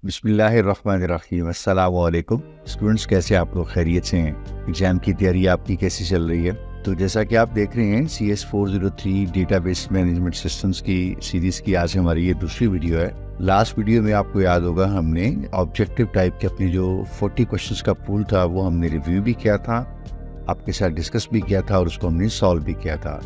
बिस्मिल्लाहिर्रहमानिर्रहीम। अस्सलाम वालेकुम स्टूडेंट्स, कैसे आप लोग? खैरियत से हैं? एग्ज़ाम की तैयारी आपकी कैसी चल रही है? तो जैसा कि आप देख रहे हैं CS403 डेटाबेस मैनेजमेंट सिस्टम्स की सीरीज़ की आज हमारी ये दूसरी वीडियो है। लास्ट वीडियो में आपको याद होगा हमने ऑब्जेक्टिव टाइप के अपनी जो 40 क्वेश्चंस का पूल था वो हमने रिव्यू भी किया था, आपके साथ डिस्कस भी किया था और उसको हमने सॉल्व भी किया था।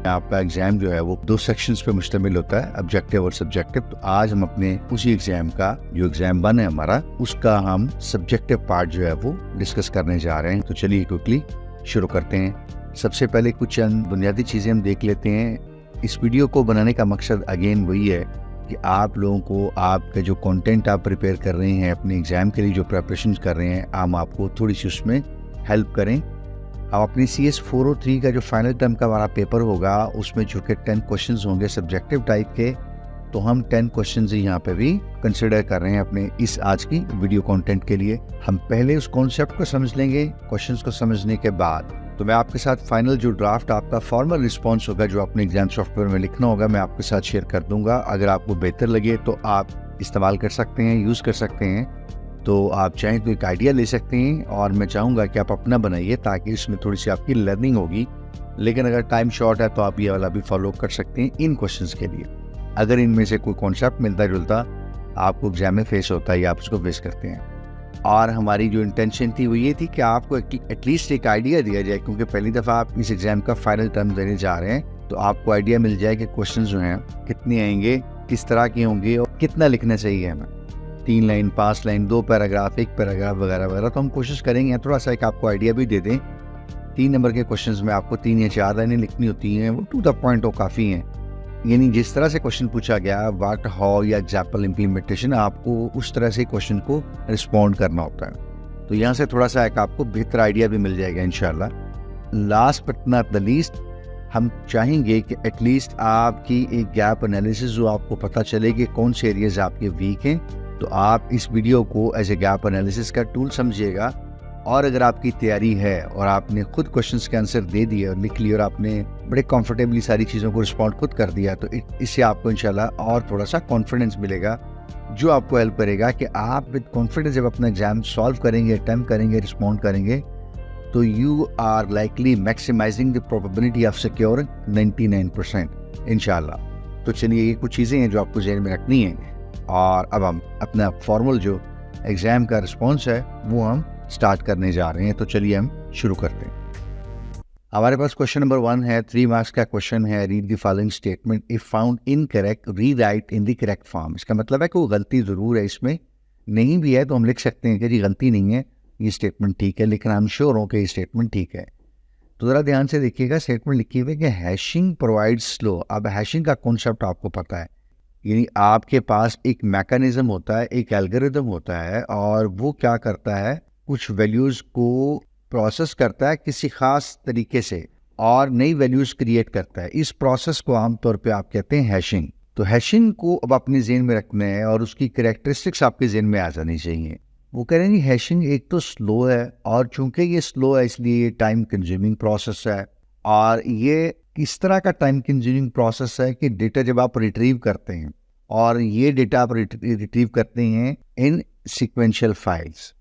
आपका एग्जाम जो है वो 2 सेक्शंस पे मुश्तमिल होता है, ऑब्जेक्टिव और सब्जेक्टिव। तो आज हम अपने उसी एग्जाम का जो एग्जाम 1 है हमारा, उसका हम सब्जेक्टिव पार्ट जो है वो डिस्कस करने जा रहे हैं। तो चलिए क्विकली शुरू करते हैं। सबसे पहले कुछ चंद बुनियादी चीजें हम देख लेते हैं। इस वीडियो को बनाने का मकसद अगेन वही है कि आप लोगों को आपका जो कंटेंट आप प्रिपेयर कर रहे हैं अपने एग्जाम के लिए, जो प्रिपरेशन कर रहे हैं, हम आपको थोड़ी सी उसमें हेल्प करें। अब अपनी CS403 का जो फाइनल टर्म का हमारा पेपर होगा उसमें चूँकि 10 क्वेश्चंस होंगे सब्जेक्टिव टाइप के, तो हम 10 क्वेश्चंस यहाँ पे भी कंसिडर कर रहे हैं अपने इस आज की वीडियो कंटेंट के लिए। हम पहले उस कॉन्सेप्ट को समझ लेंगे। क्वेश्चंस को समझने के बाद तो मैं आपके साथ फाइनल जो ड्राफ्ट आपका फॉर्मल रिस्पॉन्स होगा जो अपने एग्जाम सॉफ्टवेयर में लिखना होगा, मैं आपके साथ शेयर कर दूंगा। अगर आपको बेहतर लगे तो आप इस्तेमाल कर सकते हैं, यूज़ कर सकते हैं। तो आप चाहें तो एक आइडिया ले सकते हैं और मैं चाहूँगा कि आप अपना बनाइए ताकि इसमें थोड़ी सी आपकी लर्निंग होगी। लेकिन अगर टाइम शॉर्ट है तो आप ये वाला भी फॉलो कर सकते हैं इन क्वेश्चंस के लिए। अगर इनमें से कोई कॉन्सेप्ट मिलता जुलता आपको एग्जाम में फेस होता है या आप उसको फेस करते हैं, और हमारी जो इंटेंशन थी वो ये थी कि आपको एटलीस्ट एक आइडिया दिया जाए, क्योंकि पहली दफ़ा आप इस एग्जाम का फाइनल टर्म देने जा रहे हैं, तो आपको आइडिया मिल जाए कि क्वेश्चन जो हैं कितने आएंगे, किस तरह के होंगे और कितना लिखना चाहिए हमें। 3 लाइन, 5 लाइन, 2 पैराग्राफ, 1 पैराग्राफ वगैरह वगैरह। तो हम कोशिश करेंगे थोड़ा सा एक आपको आइडिया भी दे दें। 3 नंबर के क्वेश्चंस में आपको 3 या 4 लाइनें लिखनी होती हैं, वो टू द पॉइंट हो काफ़ी हैं। यानी जिस तरह से क्वेश्चन पूछा गया, व्हाट, हाउ या एग्जाम्पल इम्प्लीमेंटेशन, आपको उस तरह से क्वेश्चन को रिस्पॉन्ड करना होता है। तो यहाँ से थोड़ा सा एक आपको बेहतर आइडिया भी मिल जाएगा इंशाल्लाह। Last but not the least, हम चाहेंगे कि एटलीस्ट आपकी एक गैप एनालिसिस जो आपको पता चले कि कौन से एरियाज आपके वीक हैं, तो आप इस वीडियो को एज ए गैप एनालिसिस का टूल समझिएगा। और अगर आपकी तैयारी है और आपने खुद क्वेश्चंस के आंसर दे दिए और लिख लिए और आपने बड़े कंफर्टेबली सारी चीज़ों को रिस्पॉन्ड खुद कर दिया, तो इससे आपको इंशाल्लाह और थोड़ा सा कॉन्फिडेंस मिलेगा, जो आपको हेल्प करेगा कि आप विद कॉन्फिडेंस जब अपना एग्जाम सॉल्व करेंगे, अटेम्प्ट करेंगे, रिस्पॉन्ड करेंगे, तो you are likely maximising the probability of securing 99% इंशाल्लाह। तो चलिए, ये कुछ चीज़ें हैं जो आपको ज़हन में रखनी है। और अब हम अपना फॉर्मल जो एग्जाम का रिस्पॉन्स है वो हम स्टार्ट करने जा रहे हैं। तो चलिए हम शुरू करते हैं। हमारे पास क्वेश्चन नंबर 1 है, 3 मार्क्स का क्वेश्चन है। Read the following statement, if found incorrect rewrite in the correct form. इसका मतलब है कि वो गलती ज़रूर है, इसमें नहीं भी है तो हम लिख सकते हैं कि जी गलती नहीं है, ये स्टेटमेंट ठीक है, लेकिन हम श्योर हो कि ये स्टेटमेंट ठीक है। तो ज़रा ध्यान से देखिएगा, स्टेटमेंट लिखी हुई है कि हैशिंग प्रोवाइड्स स्लो। अब हैशिंग का कॉन्सेप्ट आपको पता है, यानी आपके पास एक मैकेनिज्म होता है, एक एल्गोरिदम होता है, और वो क्या करता है, कुछ वैल्यूज को प्रोसेस करता है किसी खास तरीके से और नई वैल्यूज क्रिएट करता है। इस प्रोसेस को आमतौर पे आप कहते हैं हैशिंग। तो हैशिंग को अब अपने जेहन में रखना है और उसकी कैरेक्टरिस्टिक्स आपके जेहन में आ जानी चाहिए। वो कह रहे हैं हैशिंग एक तो स्लो है, और चूंकि ये स्लो है इसलिए ये टाइम कंज्यूमिंग प्रोसेस है। और ये किस तरह का टाइम कंज्यूमिंग प्रोसेस है कि डेटा जब आप रिट्रीव करते हैं, और ये डेटा आप रिट्रीव करते हैं इन सीक्वेंशियल फाइल्स।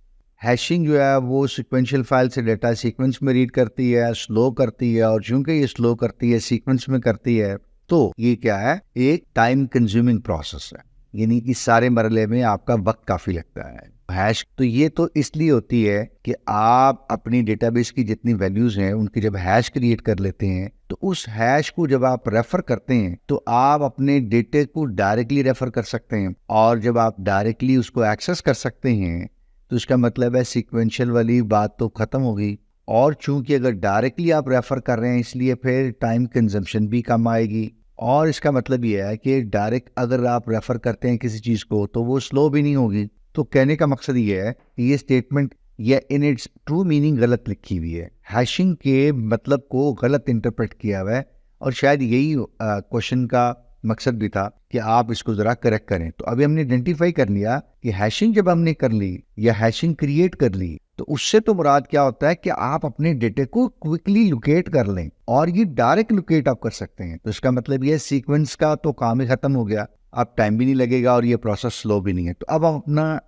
हैशिंग जो है वो सीक्वेंशियल फाइल से डेटा सीक्वेंस में रीड करती है, स्लो करती है, और चूंकि ये स्लो करती है, सीक्वेंस में करती है, तो ये क्या है, एक टाइम कंज्यूमिंग प्रोसेस है। यानी इस सारे मरले में आपका वक्त काफी लगता है। हैश तो ये तो इसलिए होती है कि आप अपनी डेटाबेस की जितनी वैल्यूज हैं उनकी जब हैश क्रिएट कर लेते हैं, तो उस हैश को जब आप रेफर करते हैं तो आप अपने डेटे को डायरेक्टली रेफर कर सकते हैं, और जब आप डायरेक्टली उसको एक्सेस कर सकते हैं तो इसका मतलब है सीक्वेंशियल वाली बात तो खत्म होगी। और चूंकि अगर डायरेक्टली आप रेफर कर रहे हैं इसलिए फिर टाइम कंजम्पशन भी कम आएगी। और इसका मतलब ये है कि डायरेक्ट अगर आप रेफर करते हैं किसी चीज को तो वो स्लो भी नहीं होगी। तो कहने का मकसद ये है कि ये स्टेटमेंट या इन इट्स ट्रू मीनिंग गलत लिखी हुई है, हैशिंग के मतलब को गलत इंटरप्रेट किया हुआ है, और शायद यही क्वेश्चन का मकसद भी था कि आप इसको जरा करेक्ट करें। तो अभी हमने आइडेंटिफाई कर लिया कि हैशिंग जब हमने कर ली या हैशिंग क्रिएट कर ली, तो उससे तो मुराद क्या होता है कि आप अपने डेटे को क्विकली लोकेट कर लें, और ये डायरेक्ट लोकेट आप कर सकते हैं। तो इसका मतलब ये सीक्वेंस का तो काम ही खत्म हो गया, अब टाइम भी नहीं लगेगा और ये प्रोसेस स्लो भी नहीं है। तो अब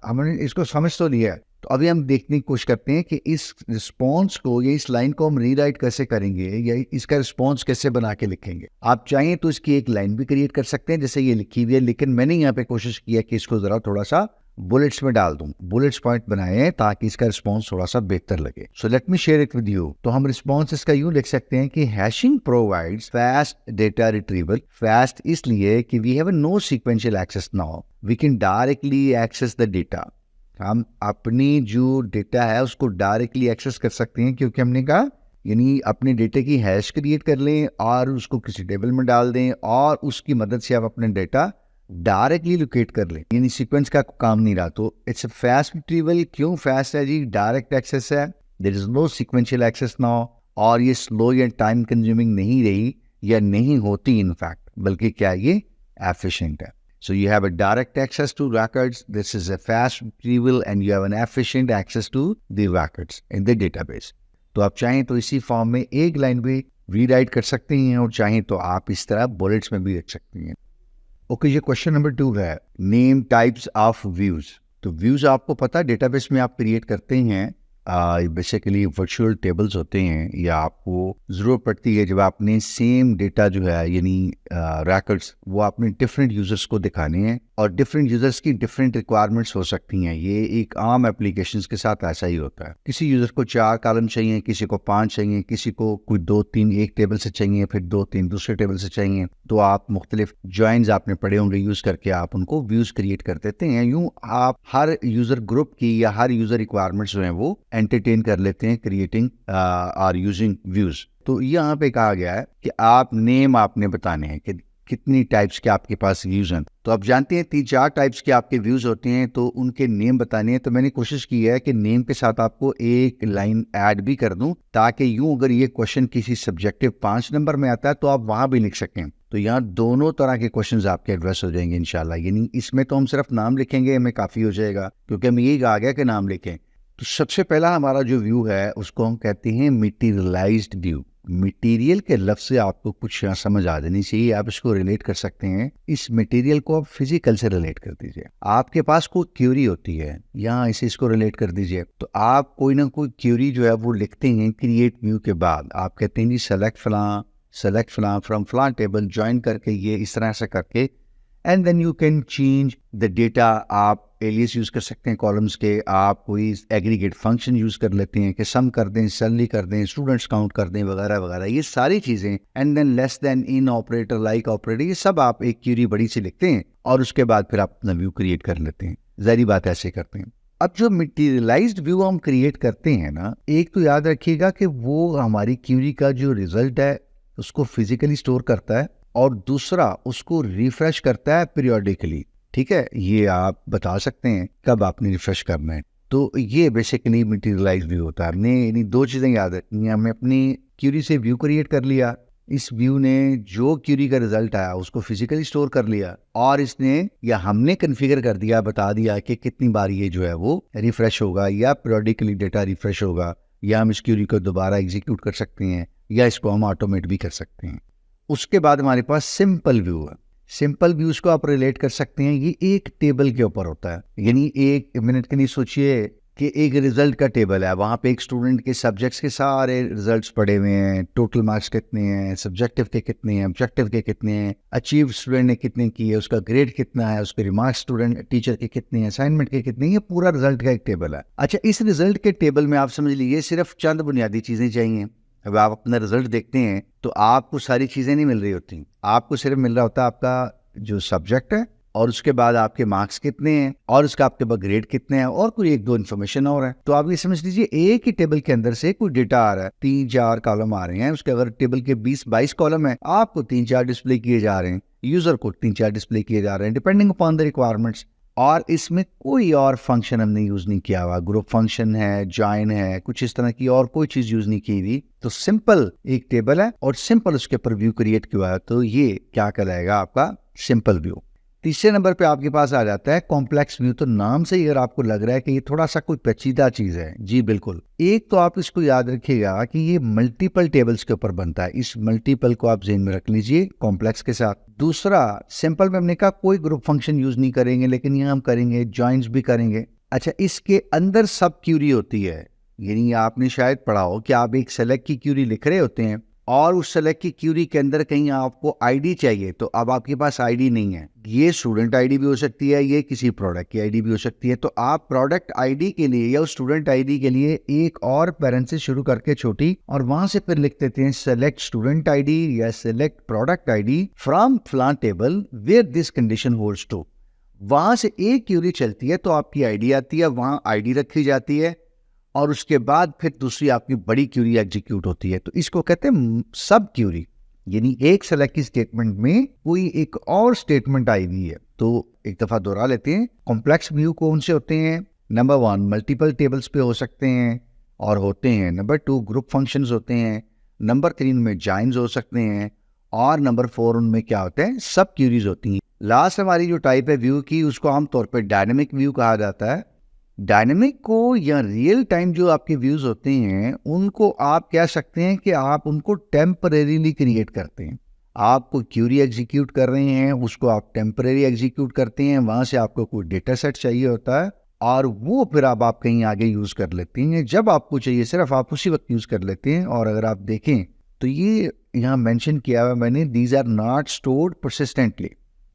हमने इसको समझ तो लिया है। तो अभी हम देखने की कोशिश करते हैं कि इस रिस्पॉन्स को या इस लाइन को हम रीराइट कैसे करेंगे, या इसका रिस्पॉन्स कैसे बना के लिखेंगे। आप चाहें तो इसकी एक लाइन भी क्रिएट कर सकते हैं जैसे ये लिखी हुई है, लेकिन मैंने यहाँ पे कोशिश किया कि इसको जरा थोड़ा सा बुलेट्स में डाल दूं, बुलेट्स पॉइंट बनाए हैं ताकि इसका रिस्पॉन्स थोड़ा सा बेहतर लगे। So let me share it with you. तो हम रिस्पॉन्स इसका यूं लिख सकते हैं कि hashing provides fast data retrieval. Fast इसलिए कि we have no sequential access now, we can directly access the data. हम अपनी जो डेटा है उसको डायरेक्टली एक्सेस कर सकते हैं, क्योंकि हमने कहा यानी अपने डेटे की हैश क्रिएट कर लें और उसको किसी टेबल में डाल दें, और उसकी मदद से आप अपने डेटा डायरेक्टली लोकेट कर लें, यानी सीक्वेंस का काम नहीं रहा। तो इट्स फास्ट रिट्रीवल। क्यों फास्ट है जी? डायरेक्ट एक्सेस है, there is no sequential access now, और ये स्लो या टाइम कंज्यूमिंग नहीं रही या नहीं होती इनफैक्ट, बल्कि क्या ये एफिशिएंट है। So you have a direct access to records. This is a fast retrieval and you have an efficient access to the records in the database. तो आप चाहें तो इसी फॉर्म में एक लाइन भी रीराइट कर सकते हैं, और चाहें तो आप इस तरह बुलेट्स में भी लिख सकते हैं। ओके, ये क्वेश्चन नंबर 2 है, नेम टाइप्स ऑफ व्यूज। तो व्यूज आपको पता है डेटाबेस में आप क्रिएट करते हैं, बेसिकली वर्चुअल टेबल्स होते हैं, या आपको ज़रूरत पड़ती है जब आपने सेम डेटा जो है यानी रिकॉर्ड्स वो आपने डिफरेंट यूजर्स को दिखाने हैं, और डिफरेंट यूजर्स की डिफरेंट रिक्वायरमेंट्स हो सकती हैं। ये एक आम एप्लीकेशंस के साथ ऐसा ही होता है। किसी यूजर को 4 कॉलम चाहिए, किसी को 5 चाहिए, किसी को कोई 2-3 एक टेबल से चाहिए, फिर 2-3 दूसरे टेबल से चाहिए। तो आप मुख्तलिफ जॉइंस आपने पढ़े होंगे, यूज करके आप उनको व्यूज क्रिएट कर देते हैं। यूं आप हर यूजर ग्रुप की या हर यूजर रिक्वायरमेंट्स जो हैं वो एंटरटेन कर लेते हैं, क्रिएटिंग और यूजिंग व्यूज। तो यहाँ पे कहा गया है कि आप नेम आपने बताने हैं कि कितनी टाइप्स के आपके पास व्यूज हैं। तो आप जानते हैं 3-4 टाइप्स के आपके व्यूज होते हैं, तो उनके नेम बताने हैं। तो मैंने कोशिश की है कि नेम के साथ आपको एक लाइन ऐड भी कर दूं, ताकि यूं अगर ये क्वेश्चन किसी सब्जेक्टिव 5 नंबर में आता है तो आप वहां भी लिख सकें। तो यहाँ दोनों तरह के क्वेश्चंस आपके एड्रेस हो जाएंगे इंशाल्लाह। यानी इसमें तो हम सिर्फ नाम लिखेंगे, हमें काफी हो जाएगा, क्योंकि हमें यही कहा गया कि नाम लिखें। तो सबसे पहला हमारा जो व्यू है उसको हम कहते हैं मटीरियलाइज्ड व्यू। मटेरियल के लफ्ज से आपको कुछ समझ आ जानी चाहिए, आप इसको रिलेट कर सकते हैं। इस मटेरियल को आप फिजिकल से रिलेट कर दीजिए। आपके पास कोई क्यूरी होती है, यहाँ इसे इसको रिलेट कर दीजिए। तो आप कोई ना कोई क्यूरी जो है वो लिखते हैं क्रिएट व्यू के बाद। आप कहते हैं जी सेलेक्ट फलां फ्रॉम फलां टेबल, ज्वाइन करके ये इस तरह से करके, and then you can change the data. आप एलियस यूज कर सकते हैं कॉलम्स के, आप कोई एग्रीगेट फंक्शन यूज कर लेते हैं कि सम कर दें, सैलरी कर दें, स्टूडेंट्स काउंट कर दें, वगैरह वगैरह, ये सारी चीजें। And than less than, in operator, like operator, ये सब आप एक क्यूरी बड़ी सी लिखते हैं, और उसके बाद फिर आप अपना व्यू क्रिएट कर लेते हैं। जाहिर बात ऐसे करते हैं। अब जो मटीरियलाइज्ड व्यू हम क्रिएट करते हैं ना, एक तो याद रखिएगा कि वो हमारी क्यूरी का जो रिजल्ट है उसको फिजिकली स्टोर करता है, और दूसरा उसको रिफ्रेश करता है पीरियोडिकली। ठीक है, ये आप बता सकते हैं कब आपने रिफ्रेश करना है। तो ये बेसिकली मटीरियलाइज्ड व्यू होता है। हमने यानी 2 चीजें याद रखनी है। हमने अपनी क्यूरी से व्यू क्रिएट कर लिया, इस व्यू ने जो क्यूरी का रिजल्ट आया उसको फिजिकली स्टोर कर लिया, और इसने या हमने कन्फिगर कर दिया, बता दिया कि कितनी बार ये जो है वो रिफ्रेश होगा, या पीरियोडिकली डेटा रिफ्रेश होगा, या हम इस क्यूरी को दोबारा एग्जीक्यूट कर सकते हैं, या इसको हम ऑटोमेट भी कर सकते हैं। उसके बाद हमारे पास सिंपल व्यू है। सिंपल व्यूज को आप रिलेट कर सकते हैं, ये एक टेबल के ऊपर होता है। यानी 1 मिनट के लिए सोचिए कि एक रिजल्ट का टेबल है, वहां पे एक स्टूडेंट के सब्जेक्ट्स के सारे रिजल्ट्स पड़े हुए हैं, टोटल मार्क्स कितने हैं, सब्जेक्टिव के कितने हैं, ऑब्जेक्टिव के कितने हैं, अचीव स्टूडेंट ने कितने किए, उसका ग्रेड कितना है, उसके रिमार्क्स स्टूडेंट टीचर के कितने हैं, असाइनमेंट के कितने हैं, ये पूरा रिजल्ट का एक टेबल है। अच्छा, इस रिजल्ट के टेबल में आप समझ लीजिए सिर्फ चंद बुनियादी चीजें चाहिए। अब आप अपना रिजल्ट देखते हैं तो आपको सारी चीजें नहीं मिल रही होती, आपको सिर्फ मिल रहा होता है आपका जो सब्जेक्ट है, और उसके बाद आपके मार्क्स कितने हैं, और उसका आपके पास ग्रेड कितने हैं, और कोई 1-2 इन्फॉर्मेशन और है। तो आप ये समझ लीजिए एक ही टेबल के अंदर से कोई डेटा आ रहा है, 3-4 कॉलम आ रहे हैं, उसके अगर टेबल के 20-22 कॉलम है, आपको 3-4 डिस्प्ले किए जा रहे हैं, यूजर को 3-4 डिस्प्ले किए जा रहे हैं, डिपेंडिंग अपॉन द रिक्वायरमेंट्स। और इसमें कोई और फंक्शन हमने यूज नहीं किया हुआ, ग्रुप फंक्शन है, जॉइन है, कुछ इस तरह की और कोई चीज यूज नहीं की हुई। तो सिंपल एक टेबल है और सिंपल उसके ऊपर व्यू क्रिएट किया है, तो ये क्या कहलाएगा आपका सिंपल व्यू। तीसरे नंबर पे आपके पास आ जाता है कॉम्प्लेक्स व्यू। तो नाम से ही अगर आपको लग रहा है कि ये थोड़ा सा कोई पेचीदा चीज है, जी बिल्कुल। एक तो आप इसको याद रखिएगा कि ये मल्टीपल टेबल्स के ऊपर बनता है, इस मल्टीपल को आप जेन में रख लीजिए कॉम्प्लेक्स के साथ। दूसरा, सिंपल में हमने कहा कोई ग्रुप फंक्शन यूज नहीं करेंगे, लेकिन यहाँ हम करेंगे जॉइंट्स भी करेंगे। अच्छा, इसके अंदर सब क्यूरी होती है, यानी आपने शायद पढ़ा हो कि आप एक सेलेक्ट की क्यूरी लिख रहे होते हैं और उस सेलेक्ट की क्यूरी के अंदर कहीं आपको आईडी चाहिए, तो अब आपके पास आईडी नहीं है। ये स्टूडेंट आईडी भी हो सकती है, ये किसी प्रोडक्ट की आईडी भी हो सकती है। तो आप प्रोडक्ट आईडी के लिए या स्टूडेंट आईडी के लिए एक और पैरेंट से शुरू करके छोटी, और वहां से फिर लिख देते हैं सेलेक्ट स्टूडेंट आईडी या सेलेक्ट प्रोडक्ट आईडी फ्रॉम फलान table where this condition holds true. वहां से एक क्यूरी चलती है तो आपकी आईडी आती है, वहां आईडी रखी जाती है, और उसके बाद फिर दूसरी आपकी बड़ी क्यूरी एग्जीक्यूट होती है। तो इसको कहते हैं सब क्यूरी, यानी एक सेलेक्ट की स्टेटमेंट में कोई एक और स्टेटमेंट आई हुई है। तो एक दफा दोहरा लेते हैं, कॉम्प्लेक्स व्यू कौन से होते हैं? नंबर 1 मल्टीपल टेबल्स पे हो सकते हैं और होते हैं। नंबर 2 ग्रुप फंक्शंस होते हैं। नंबर 3 में जॉइंस हो सकते हैं। और नंबर 4 उनमें क्या होता है? सब क्यूरीज होती हैं। लास्ट हमारी जो टाइप है व्यू की, उसको आमतौर पर डायनेमिक व्यू कहा जाता है। डायनेमिक को या रियल टाइम जो आपके व्यूज होते हैं, उनको आप कह सकते हैं कि आप उनको टेम्परेरीली क्रिएट करते हैं। आप कोई क्यूरी एग्जीक्यूट कर रहे हैं, उसको आप टेम्परेरी एग्जीक्यूट करते हैं, वहां से आपको कोई डेटा सेट चाहिए होता है और वो फिर आप कहीं आगे यूज कर लेते हैं। जब आपको चाहिए सिर्फ आप उसी वक्त यूज कर लेते हैं। और अगर आप देखें तो ये यहाँ मेंशन किया हुआ मैंने, these are not stored persistently.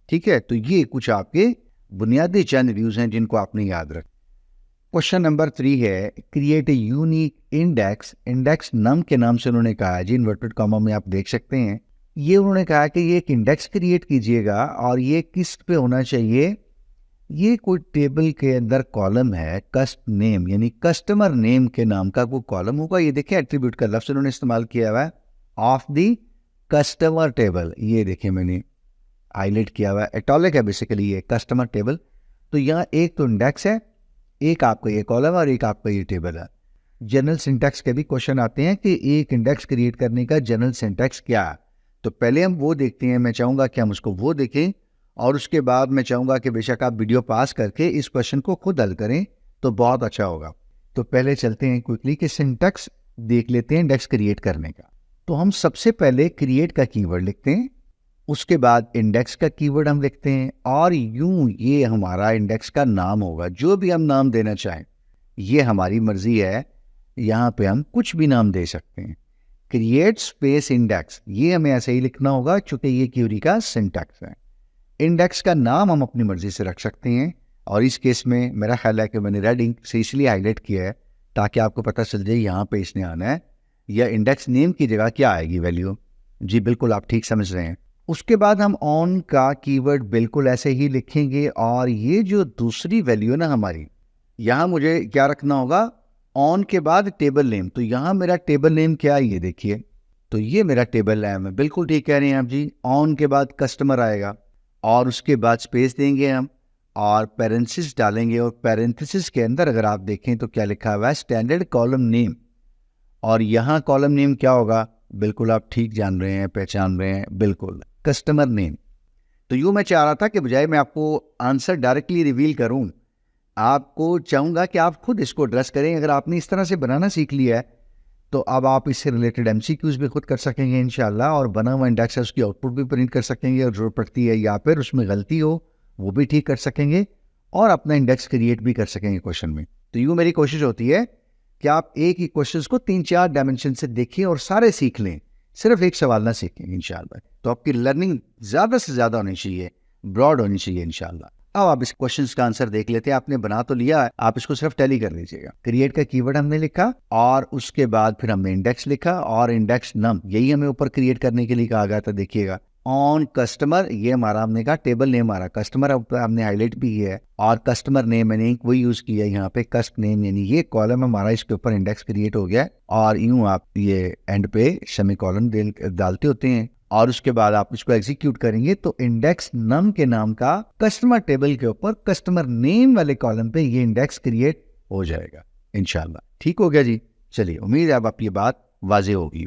ठीक है, तो ये कुछ आपके बुनियादी चंद व्यूज हैं जिनको आपने याद रखना। क्वेश्चन नंबर 3 है, create a unique index. Index नम के नाम से उन्होंने कहा है जी, इन्वर्टेड कॉमा में आप देख सकते हैं। ये उन्होंने कहा कि ये एक इंडेक्स क्रिएट कीजिएगा और ये किस पे होना चाहिए? ये कोई टेबल के अंदर कॉलम है, कस्ट नेम यानी कस्टमर नेम के नाम का कोई कॉलम होगा। ये देखिए एट्रीब्यूट का लफ्ज उन्होंने इस्तेमाल किया हुआ है, ऑफ द कस्टमर टेबल। ये देखिए मैंने हाईलाइट किया हुआ है, इटैलिक है बेसिकली ये कस्टमर टेबल। तो यहाँ एक तो इंडेक्स है, एक आपका ये कॉलम और एक आपका ये टेबल है। जनरल सिंटैक्स के भी क्वेश्चन आते हैं कि एक इंडेक्स क्रिएट करने का जनरल सिंटैक्स क्या है। तो पहले हम वो देखते हैं, मैं चाहूँगा कि हम उसको वो देखें और उसके बाद मैं चाहूँगा कि बेशक आप वीडियो पास करके इस क्वेश्चन को खुद हल करें तो बहुत अच्छा होगा। तो पहले चलते हैं क्विकली कि सिंटैक्स देख लेते हैं इंडेक्स क्रिएट करने का। तो हम सबसे पहले क्रिएट का कीवर्ड लिखते हैं, उसके बाद इंडेक्स का कीवर्ड हम लिखते हैं और यूं ये हमारा इंडेक्स का नाम होगा। जो भी हम नाम देना चाहें ये हमारी मर्जी है, यहाँ पे हम कुछ भी नाम दे सकते हैं। क्रिएट स्पेस इंडेक्स, ये हमें ऐसे ही लिखना होगा चूंकि ये क्यूरी का सिंटैक्स है। इंडेक्स का नाम हम अपनी मर्जी से रख सकते हैं और इस केस में मेरा ख्याल है कि मैंने रेड इंक से इसलिए हाईलाइट किया है ताकि आपको पता चल जाए यहाँ पे इसने आना है, या इंडेक्स नेम की जगह क्या आएगी वैल्यू। जी बिल्कुल, आप ठीक समझ रहे हैं। उसके बाद हम ऑन का कीवर्ड बिल्कुल ऐसे ही लिखेंगे और ये जो दूसरी वैल्यू है ना हमारी, यहाँ मुझे क्या रखना होगा? ऑन के बाद टेबल नेम। तो यहाँ मेरा टेबल नेम क्या है ये देखिए, तो ये मेरा टेबल नेम है। बिल्कुल ठीक कह रहे हैं आप जी। ऑन के बाद कस्टमर आएगा और उसके बाद स्पेस देंगे हम और पैरेंथेसिस डालेंगे, और पैरेंथेसिस के अंदर अगर आप देखें तो क्या लिखा हुआ है? Standard column name. और यहाँ कॉलम नेम क्या होगा? बिल्कुल आप ठीक जान रहे हैं, पहचान रहे हैं, बिल्कुल कस्टमर नेम। तो यूँ मैं चाह रहा था कि बजाय मैं आपको आंसर डायरेक्टली रिवील करूं, आपको चाहूँगा कि आप खुद इसको एड्रेस करें। अगर आपने इस तरह से बनाना सीख लिया है तो अब आप इससे रिलेटेड MCQs भी खुद कर सकेंगे इंशाल्लाह, और बना हुआ इंडेक्स है उसकी आउटपुट भी प्रिंट कर सकेंगे, और जरूरत पड़ती है या फिर उसमें गलती हो वो भी ठीक कर सकेंगे और अपना इंडेक्स क्रिएट भी कर सकेंगे क्वेश्चन में। तो यूँ मेरी कोशिश होती है कि आप एक ही क्वेश्चन को 3-4 डायमेंशन से देखें और सारे सीख लें, सिर्फ एक सवाल ना सीखें इंशाल्लाह। तो आपकी लर्निंग ज़्यादा से ज़्यादा होनी चाहिए, ब्रॉड होनी चाहिए इंशाल्लाह। अब आप इस क्वेश्चन का आंसर देख लेते हैं। आपने बना तो लिया है, आप इसको सिर्फ टैली कर लीजिएगा। क्रिएट का कीवर्ड हमने लिखा और उसके बाद फिर हमने इंडेक्स लिखा और इंडेक्स नम, यही हमें ऊपर क्रिएट करने के लिए कहा गया था। देखिएगा ऑन कस्टमर, ये हमारा हमने कहा टेबल नेम हमारा कस्टमर, हमने हाईलाइट भी किया है, और कस्टमर नेम मैंने वही यूज किया है यहाँ पे, कस्ट नेम, यानी ये कॉलम हमारा, इसके ऊपर इंडेक्स क्रिएट हो गया। और यूं आप ये एंड पे सेमीकोलन डालते होते हैं और उसके बाद आप इसको एग्जीक्यूट करेंगे तो इंडेक्स नम के नाम का कस्टमर टेबल के ऊपर कस्टमर नेम वाले कॉलम पे ये इंडेक्स क्रिएट हो जाएगा इंशाल्लाह। ठीक हो गया जी। चलिए, उम्मीद है अब आप ये बात वाजे होगी।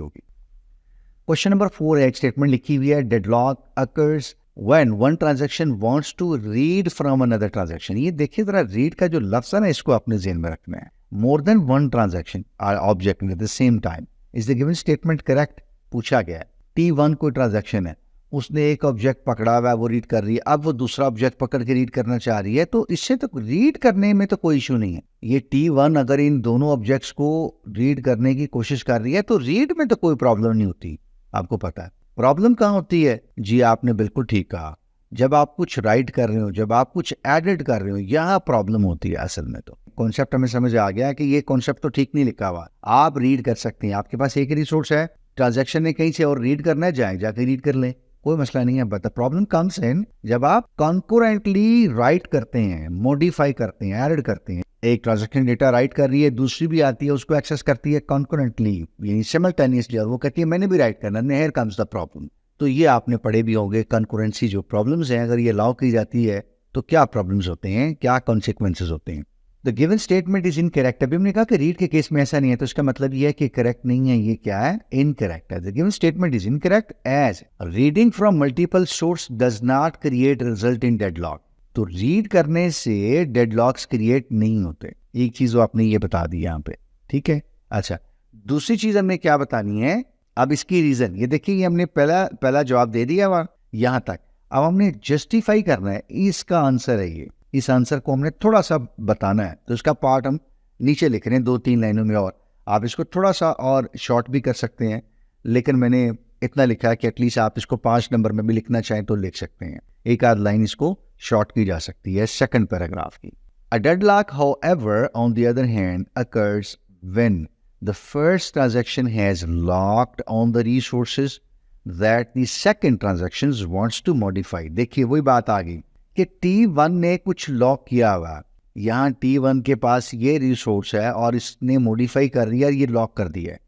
क्वेश्चन नंबर 4 है, एक स्टेटमेंट लिखी हुई है, deadlock occurs When one transaction wants to read from another transaction, ये देखिए जरा रीड का जो लफ्ज है ना इसको अपने ज़हन में रखना है. More than one transaction are object at the same time. Is the given statement correct? पूछा गया है. T1 कोई ट्रांजैक्शन है, उसने एक ऑब्जेक्ट पकड़ा हुआ है, वो रीड कर रही है. अब वो दूसरा ऑब्जेक्ट पकड़ के रीड करना चाह रही है, तो इससे तो रीड करने में तो कोई इशू नहीं है. ये T1 अगर इन दोनों ऑब्जेक्ट्स को रीड करने की कोशिश कर रही है तो रीड में तो कोई प्रॉब्लम नहीं होती. आपको पता है प्रॉब्लम कहाँ होती है? जी आपने बिल्कुल ठीक कहा, जब आप कुछ राइट कर रहे हो, जब आप कुछ एडिट कर रहे हो, यहाँ प्रॉब्लम होती है. असल में तो कॉन्सेप्ट हमें समझ आ गया कि ये कॉन्सेप्ट तो ठीक नहीं लिखा हुआ. आप रीड कर सकते हैं, आपके पास एक रिसोर्स है, ट्रांजैक्शन ने कहीं से और रीड करना है, जाके रीड कर लें, कोई मसला नहीं है. But the problem comes in जब आप कॉन्करेंटली राइट करते हैं, मॉडिफाई करते हैं, एडिट करते हैं. एक ट्रांजैक्शन डेटा राइट कर रही है, दूसरी भी आती है, उसको एक्सेस करती है कॉन्करेंटली, यानी सिमल्टेनियसली, और वो कहती है मैंने भी राइट करना. Here comes the problem. तो ये आपने पढ़े भी होंगे, कंकरेंसी जो प्रॉब्लम्स हैं, अगर ये अलाउ की जाती है तो क्या प्रॉब्लम्स होते हैं, क्या कॉन्सिक्वेंसेज होते हैं. The given statement is incorrect. अभी हमने कहा कि रीड के केस में ऐसा नहीं है, तो इसका मतलब ये है कि करेक्ट नहीं है, ये क्या है, इनकरेक्ट है. The given statement is incorrect as reading from multiple source does not create result in deadlock. तो रीड करने से डेडलॉक्स क्रिएट नहीं होते. एक चीज आपने ये बता दी यहाँ पे, ठीक है. अच्छा, दूसरी चीज हमने क्या बतानी है, अब इसकी रीजन ये देखिए, ये हमने पहला जवाब दे दिया वहां यहां तक. अब हमने जस्टिफाई करना है, इसका आंसर है ये. इस आंसर को हमने थोड़ा सा बताना है, तो इसका पार्ट हम नीचे लिख रहे हैं 2-3 लाइनों में. और आप इसको थोड़ा सा और शॉर्ट भी कर सकते हैं, लेकिन मैंने इतना लिखा है कि एटलीस्ट आप इसको 5 नंबर में भी लिखना चाहें तो लिख सकते हैं. एक आध लाइन इसको शॉर्ट की जा सकती है सेकंड पैराग्राफ की. A deadlock however on the other hand occurs when the first transaction has locked on the resources that the second transaction wants to modify. देखिए वही बात आ गई कि T1 ने कुछ लॉक किया हुआ, यहाँ T1 के पास ये रिसोर्स है और इसने मॉडिफाई कर दिया, ये लॉक कर दिया है.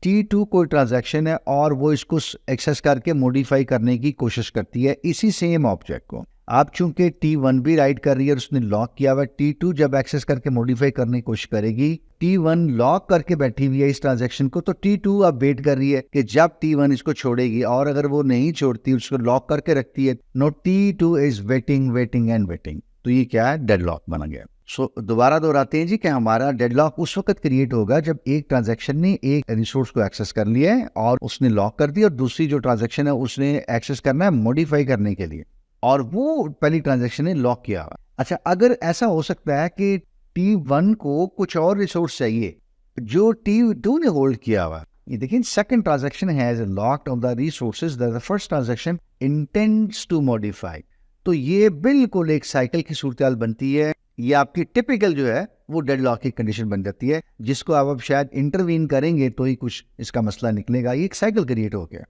T2 कोई ट्रांजैक्शन है और वो इसको एक्सेस करके मॉडिफाई करने की कोशिश करती है इसी सेम ऑब्जेक्ट को. आप चूंकि T1 भी राइट कर रही है और उसने लॉक किया हुआ, T2 जब एक्सेस करके मॉडिफाई करने की कोशिश करेगी, T1 लॉक करके बैठी हुई है इस ट्रांजैक्शन को, तो T2 अब वेट कर रही है कि जब T1 इसको छोड़ेगी, और अगर वो नहीं छोड़ती, उसको लॉक करके रखती है, no T2 is waiting and waiting. तो ये क्या है, डेडलॉक बना गया. सो दोबारा दोहराते हैं जी कि हमारा डेडलॉक उस वक्त क्रिएट होगा जब एक ट्रांजैक्शन ने एक रिसोर्स को एक्सेस कर लिया है और उसने लॉक कर दिया, और दूसरी जो ट्रांजैक्शन है उसने एक्सेस करना है मॉडिफाई करने के लिए, और वो पहली ट्रांजैक्शन ने लॉक किया हुआ. अच्छा, अगर ऐसा हो सकता है कि T1 को कुछ और रिसोर्स चाहिए जो T2 ने होल्ड किया हुआ, ये देखिए second transaction has locked on the resources that the first transaction intends to modify. तो ये बिल्कुल एक साइकिल की सूरत बनती है. ये आपकी टिपिकल जो है वो डेडलॉक की कंडीशन बन जाती है, जिसको आप शायद इंटरवीन करेंगे तो ही कुछ इसका मसला निकलेगा. ये एक साइकिल क्रिएट हो गया.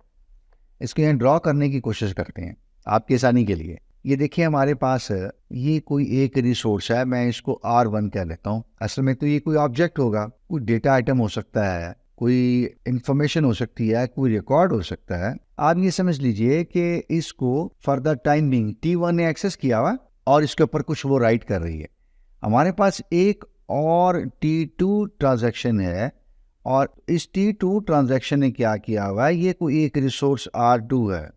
इसको यहाँ ड्रॉ करने की कोशिश करते हैं आपकी आसानी के लिए. ये देखिए हमारे पास ये कोई एक रिसोर्स है, मैं इसको R1 कह लेता हूँ. असल में तो ये कोई ऑब्जेक्ट होगा, कोई डेटा आइटम हो सकता है, कोई इंफॉर्मेशन हो सकती है, कोई रिकॉर्ड हो सकता है. आप ये समझ लीजिए कि इसको for the time being T1 ने एक्सेस किया हुआ और इसके ऊपर कुछ वो राइट कर रही है. हमारे पास एक और T2 ट्रांजैक्शन है, और इस T2 ट्रांजैक्शन ने क्या किया हुआ है, ये कोई एक रिसोर्स R2 है,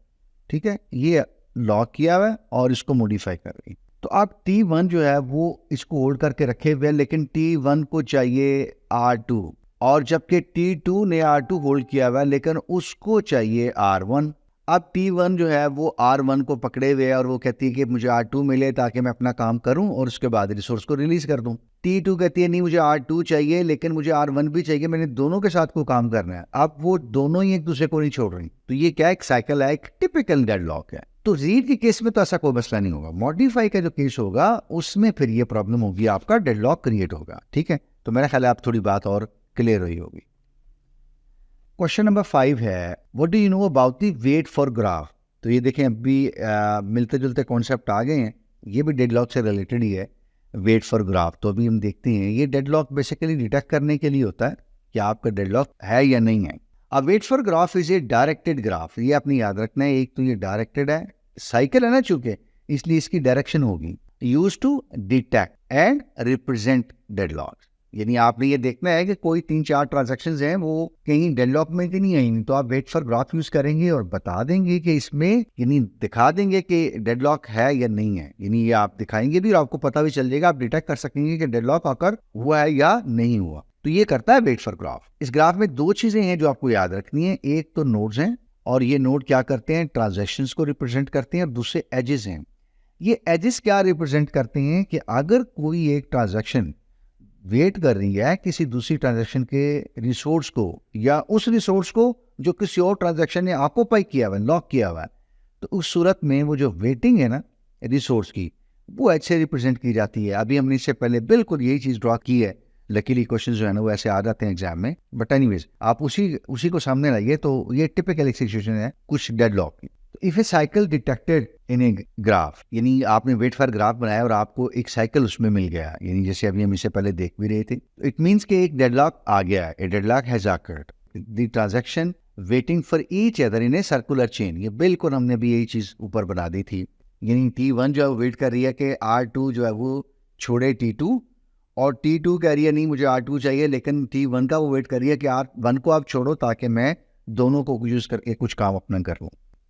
ठीक है, ये लॉक किया हुआ है और इसको मॉडिफाई कर रही है. तो आप T1 जो है वो इसको होल्ड करके रखे हुए, लेकिन T1 को चाहिए R2, और जबकि T2 ने R2 होल्ड किया हुआ है लेकिन उसको चाहिए R1. अब T1 जो है वो R1 को पकड़े हुए है और वो कहती है कि मुझे R2 मिले ताकि मैं अपना काम करूं और उसके बाद रिसोर्स को रिलीज कर दूं. T2 कहती है नहीं, मुझे R2 चाहिए लेकिन मुझे R1 भी चाहिए, मैंने दोनों के साथ को काम करना है. अब वो दोनों ही एक दूसरे को नहीं छोड़ रही. तो ये क्या, एक साइकिल है, एक टिपिकल डेडलॉक है. तो रीड के केस में तो ऐसा कोई मसला नहीं होगा. मॉडिफाई का जो केस होगा उसमें फिर ये प्रॉब्लम होगी, आपका डेडलॉक क्रिएट होगा. ठीक है, तो मेरा ख्याल है आप थोड़ी बात और क्लियर हुई होगी. क्वेश्चन नंबर 5 है, what do you know about the wait for graph. तो ये देखें अभी मिलते जुलते कॉन्सेप्ट आ गए हैं, ये भी डेडलॉक से रिलेटेड ही है, वेट फॉर ग्राफ. तो अभी हम देखते हैं, ये डेडलॉक बेसिकली डिटेक्ट करने के लिए होता है कि आपका डेडलॉक है या नहीं है. अब wait for graph is a directed graph. ये आपने याद रखना है, एक तो ये डायरेक्टेड है, साइकिल है ना चूंकि, इसलिए इसकी डायरेक्शन होगी. Used to detect and represent deadlocks. यानी आपने ये देखना है कि कोई 3-4 ट्रांजैक्शंस हैं वो कहीं डेडलॉक में कि नहीं आई, तो आप वेट फॉर ग्राफ यूज करेंगे और बता देंगे कि इसमें, यानी दिखा देंगे कि डेडलॉक है या नहीं है, यानी ये आप दिखाएंगे भी और आपको पता भी चल जाएगा, आप डिटेक्ट कर सकेंगे कि डेडलॉक आकर हुआ है या नहीं हुआ। तो ये करता है वेट फॉर ग्राफ। इस ग्राफ में 2 चीजें हैं जो आपको याद रखनी है, एक तो नोड्स हैं और ये नोड क्या करते हैं, ट्रांजैक्शंस को रिप्रेजेंट करते हैं, और दूसरे एजेस हैं। ये एजेस क्या रिप्रेजेंट करते हैं कि अगर कोई एक ट्रांजैक्शन वेट कर रही है किसी दूसरी ट्रांजैक्शन के रिसोर्स को, या उस रिसोर्स को जो किसी और ट्रांजैक्शन ने ऑक्यूपाई किया हुआ है, लॉक किया हुआ है, तो उस सूरत में वो जो वेटिंग है ना रिसोर्स की, वो ऐसे रिप्रेजेंट की जाती है। अभी हमने इससे पहले बिल्कुल यही चीज ड्रॉ की है, लकीली क्वेश्चन जो है ना वो ऐसे आ जाते हैं एग्जाम में, बट एनीवेज आप उसी को सामने लाइए। तो ये टिपिकल सिचुएशन है कुछ डेडलॉक की। If A cycle detected in a graph, यानी आपने वेट फॉर ग्राफ बनाया और आपको एक साइकिल उसमें मिल गया, यानी जैसे अभी हम इससे पहले देख भी रहे थे, इट मींस कि एक डेडलॉक आ गया है, a deadlock has occurred, the transaction waiting for each other in a circular chain. ये बिल्कुल हमने भी यही चीज ऊपर बना दी थी, यानी T1 जो है वेट कर रही है कि R2 जो है वो छोड़े T2, और T2 कह रही है नहीं मुझे R2 चाहिए, लेकिन T1 का वो वेट कर रही है कि R1 को आप छोड़ो ताकि मैं दोनों को यूज करके कुछ काम अपना कर लूँ।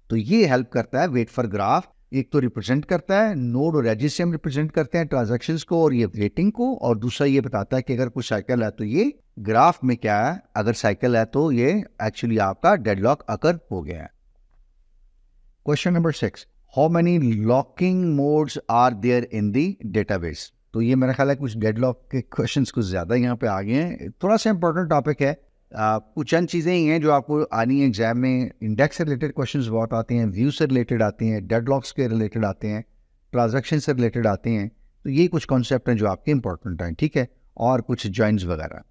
तो ये हेल्प करता है वेट फॉर ग्राफ। एक तो रिप्रेजेंट करता है नोड और एजेस से हम रिप्रेजेंट करते हैं ट्रांजैक्शंस को और ये वेटिंग को, और दूसरा ये बताता है कि अगर कुछ साइकिल है तो ये ग्राफ में क्या है, अगर साइकिल है तो ये एक्चुअली आपका डेडलॉक अकर हो गया है। Question number 6, how many locking modes are there in the database. तो ये मेरा ख्याल है कुछ डेडलॉक के क्वेश्चंस कुछ ज्यादा यहाँ पे आ गए हैं, थोड़ा सा इंपॉर्टेंट टॉपिक है। कुछ चंद चीज़ें ही हैं जो आपको आनी है एग्जाम में। इंडेक्स से रिलेटेड क्वेश्चंस बहुत आते हैं, व्यू से रिलेटेड आते हैं, डेडलॉक्स के रिलेटेड आते हैं, ट्रांजैक्शन से रिलेटेड आते हैं। तो ये कुछ कॉन्सेप्ट हैं जो आपके इंपॉर्टेंट हैं, ठीक है, और कुछ जॉइंट्स वगैरह।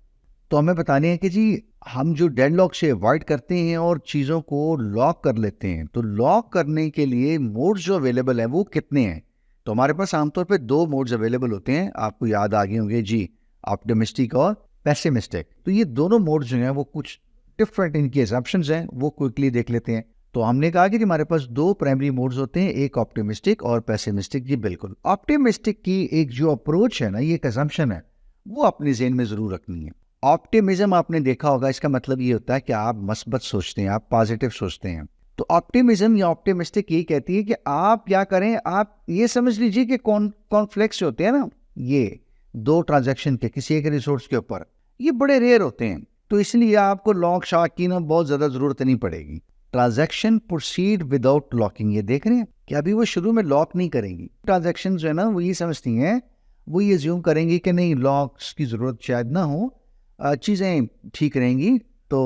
तो हमें बताने हैं कि जी हम जो डेडलॉक से अवॉइड करते हैं और चीज़ों को लॉक कर लेते हैं, तो लॉक करने के लिए मोड्स जो अवेलेबल हैं वो कितने हैं। तो हमारे पास आमतौर पर 2 मोड्स अवेलेबल होते हैं, आपको याद आ गए होंगे जी, ऑप्टिमिस्टिक और पेसिमिस्टिक। तो ये दोनों मोड जो हैं वो कुछ डिफरेंट इनकी असम्पशंस हैं, वो क्विकली देख लेते हैं। तो हमने कहा कि हमारे पास 2 प्राइमरी मोड्स होते हैं, एक ऑप्टिमिस्टिक और पेसिमिस्टिक। जी बिल्कुल, ऑप्टिमिस्टिक की एक जो अप्रोच है ना, ये एक असम्पशन है, वो अपने ज़हन में जरूर रखनी है। ऑप्टिमिज्म आपने देखा होगा, इसका मतलब ये होता है कि आप मस्बत सोचते हैं, आप पॉजिटिव सोचते हैं। तो ऑप्टिमिज्म या ऑप्टिमिस्टिक ये कहती है कि आप क्या करें, आप ये समझ लीजिए कि कॉन्फ्लिक्ट्स होते हैं ना, ये 2 ट्रांजैक्शन के किसी एक रिसोर्स के ऊपर, ये बड़े रेयर होते हैं, तो इसलिए आपको लॉक शॉक की ना बहुत ज्यादा जरूरत नहीं पड़ेगी। ट्रांजैक्शन प्रोसीड विदाउट लॉकिंग, ये देख रहे हैं कि अभी वो शुरू में लॉक नहीं करेंगी। ट्रांजैक्शन जो है ना वो ये समझती हैं, वो ये ज्यूम करेंगी कि नहीं लॉक्स की जरूरत शायद ना हो, चीजें ठीक रहेंगी तो